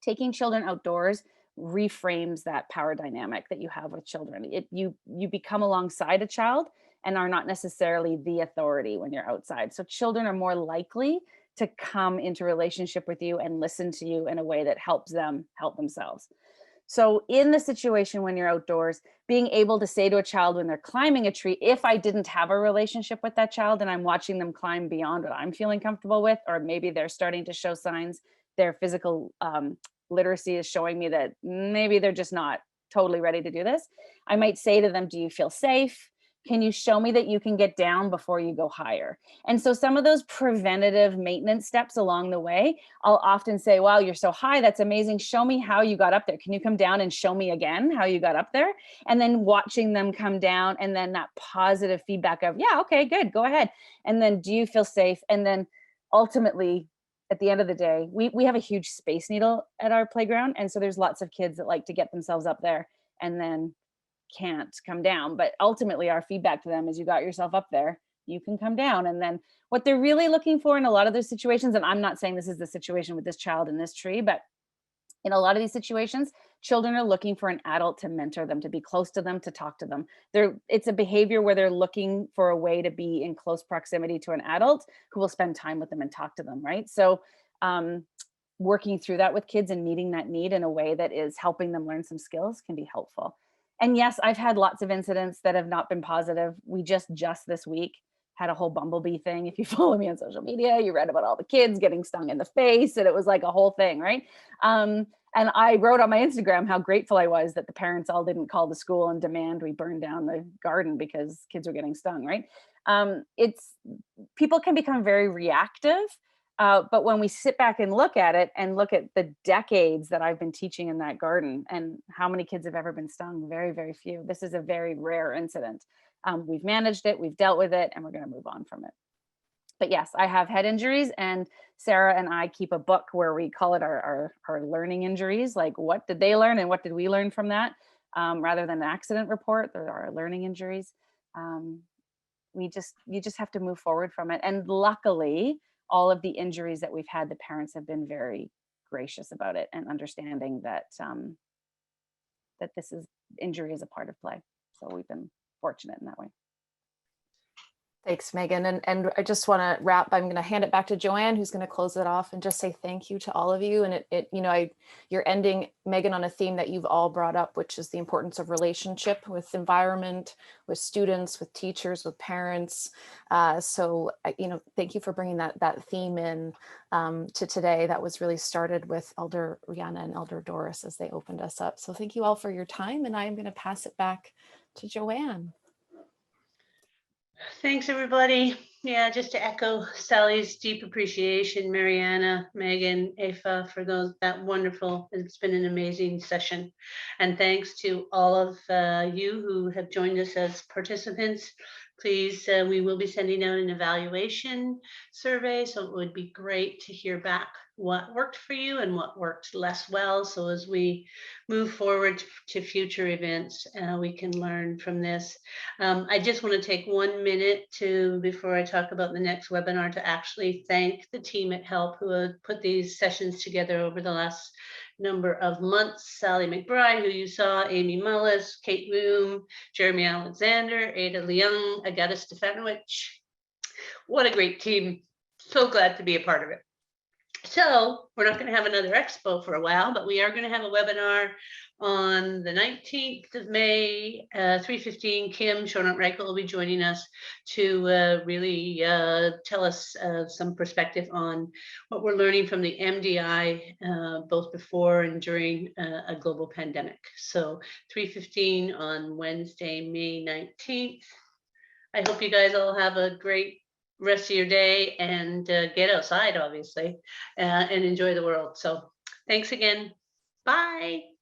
Taking children outdoors reframes that power dynamic that you have with children. You become alongside a child and are not necessarily the authority when you're outside. So children are more likely to come into relationship with you and listen to you in a way that helps them help themselves. So in the situation when you're outdoors, being able to say to a child when they're climbing a tree, if I didn't have a relationship with that child and I'm watching them climb beyond what I'm feeling comfortable with, or maybe they're starting to show signs, their physical literacy is showing me that maybe they're just not totally ready to do this, I might say to them, do you feel safe? Can you show me that you can get down before you go higher? And so some of those preventative maintenance steps along the way, I'll often say, wow, you're so high. That's amazing. Show me how you got up there. Can you come down and show me again how you got up there? And then watching them come down, and then that positive feedback of, yeah, okay, good, go ahead. And then, do you feel safe? And then ultimately, at the end of the day, we have a huge Space Needle at our playground. And so there's lots of kids that like to get themselves up there and then can't come down. But ultimately our feedback to them is, you got yourself up there, you can come down. And then what they're really looking for in a lot of those situations, and I'm not saying this is the situation with this child in this tree, but in a lot of these situations, children are looking for an adult to mentor them, to be close to them, to talk to them. It's a behavior where they're looking for a way to be in close proximity to an adult who will spend time with them and talk to them, right? So working through that with kids and meeting that need in a way that is helping them learn some skills can be helpful. And yes, I've had lots of incidents that have not been positive. We just this week had a whole bumblebee thing. If you follow me on social media, you read about all the kids getting stung in the face, and it was like a whole thing, right? And I wrote on my Instagram how grateful I was that the parents all didn't call the school and demand we burn down the garden because kids were getting stung, right? People can become very reactive. But when we sit back and look at it and look at the decades that I've been teaching in that garden and how many kids have ever been stung, very, very few. This is a very rare incident. We've managed it, we've dealt with it, and we're going to move on from it. But yes, I have head injuries, and Sarah and I keep a book where we call it our learning injuries. Like, what did they learn and what did we learn from that? Rather than an accident report, there are learning injuries. You just have to move forward from it. And luckily, all of the injuries that we've had, the parents have been very gracious about it and understanding that that injury is a part of play. So we've been fortunate in that way. Thanks, Megan. And I just want to wrap. I'm going to hand it back to Joanne, who's going to close it off and just say thank you to all of you. And you're ending, Megan, on a theme that you've all brought up, which is the importance of relationship with environment, with students, with teachers, with parents. So thank you for bringing that theme in to today. That was really started with Elder Mariana and Elder Doris as they opened us up. So thank you all for your time. And I am going to pass it back to Joanne. Thanks, everybody. Yeah, just to echo Sally's deep appreciation, Mariana, Megan, Eva, for that wonderful, it's been an amazing session. And thanks to all of you who have joined us as participants. Please, we will be sending out an evaluation survey, so it would be great to hear back what worked for you and what worked less well. So as we move forward to future events, we can learn from this. I just want to take 1 minute before I talk about the next webinar, to actually thank the team at HELP who have put these sessions together over the last number of months. Sally McBride, who you saw, Amy Mullis, Kate Boom, Jeremy Alexander, Ada Leung, Agata Stefanovich. What a great team. So glad to be a part of it. So we're not going to have another expo for a while, but we are going to have a webinar on the 19th of May, 3:15, Kim Shonert-Reichel will be joining us to really tell us some perspective on what we're learning from the MDI, both before and during a global pandemic. So 3:15 on Wednesday, May 19th. I hope you guys all have a great rest of your day and get outside, obviously, and enjoy the world. So thanks again. Bye.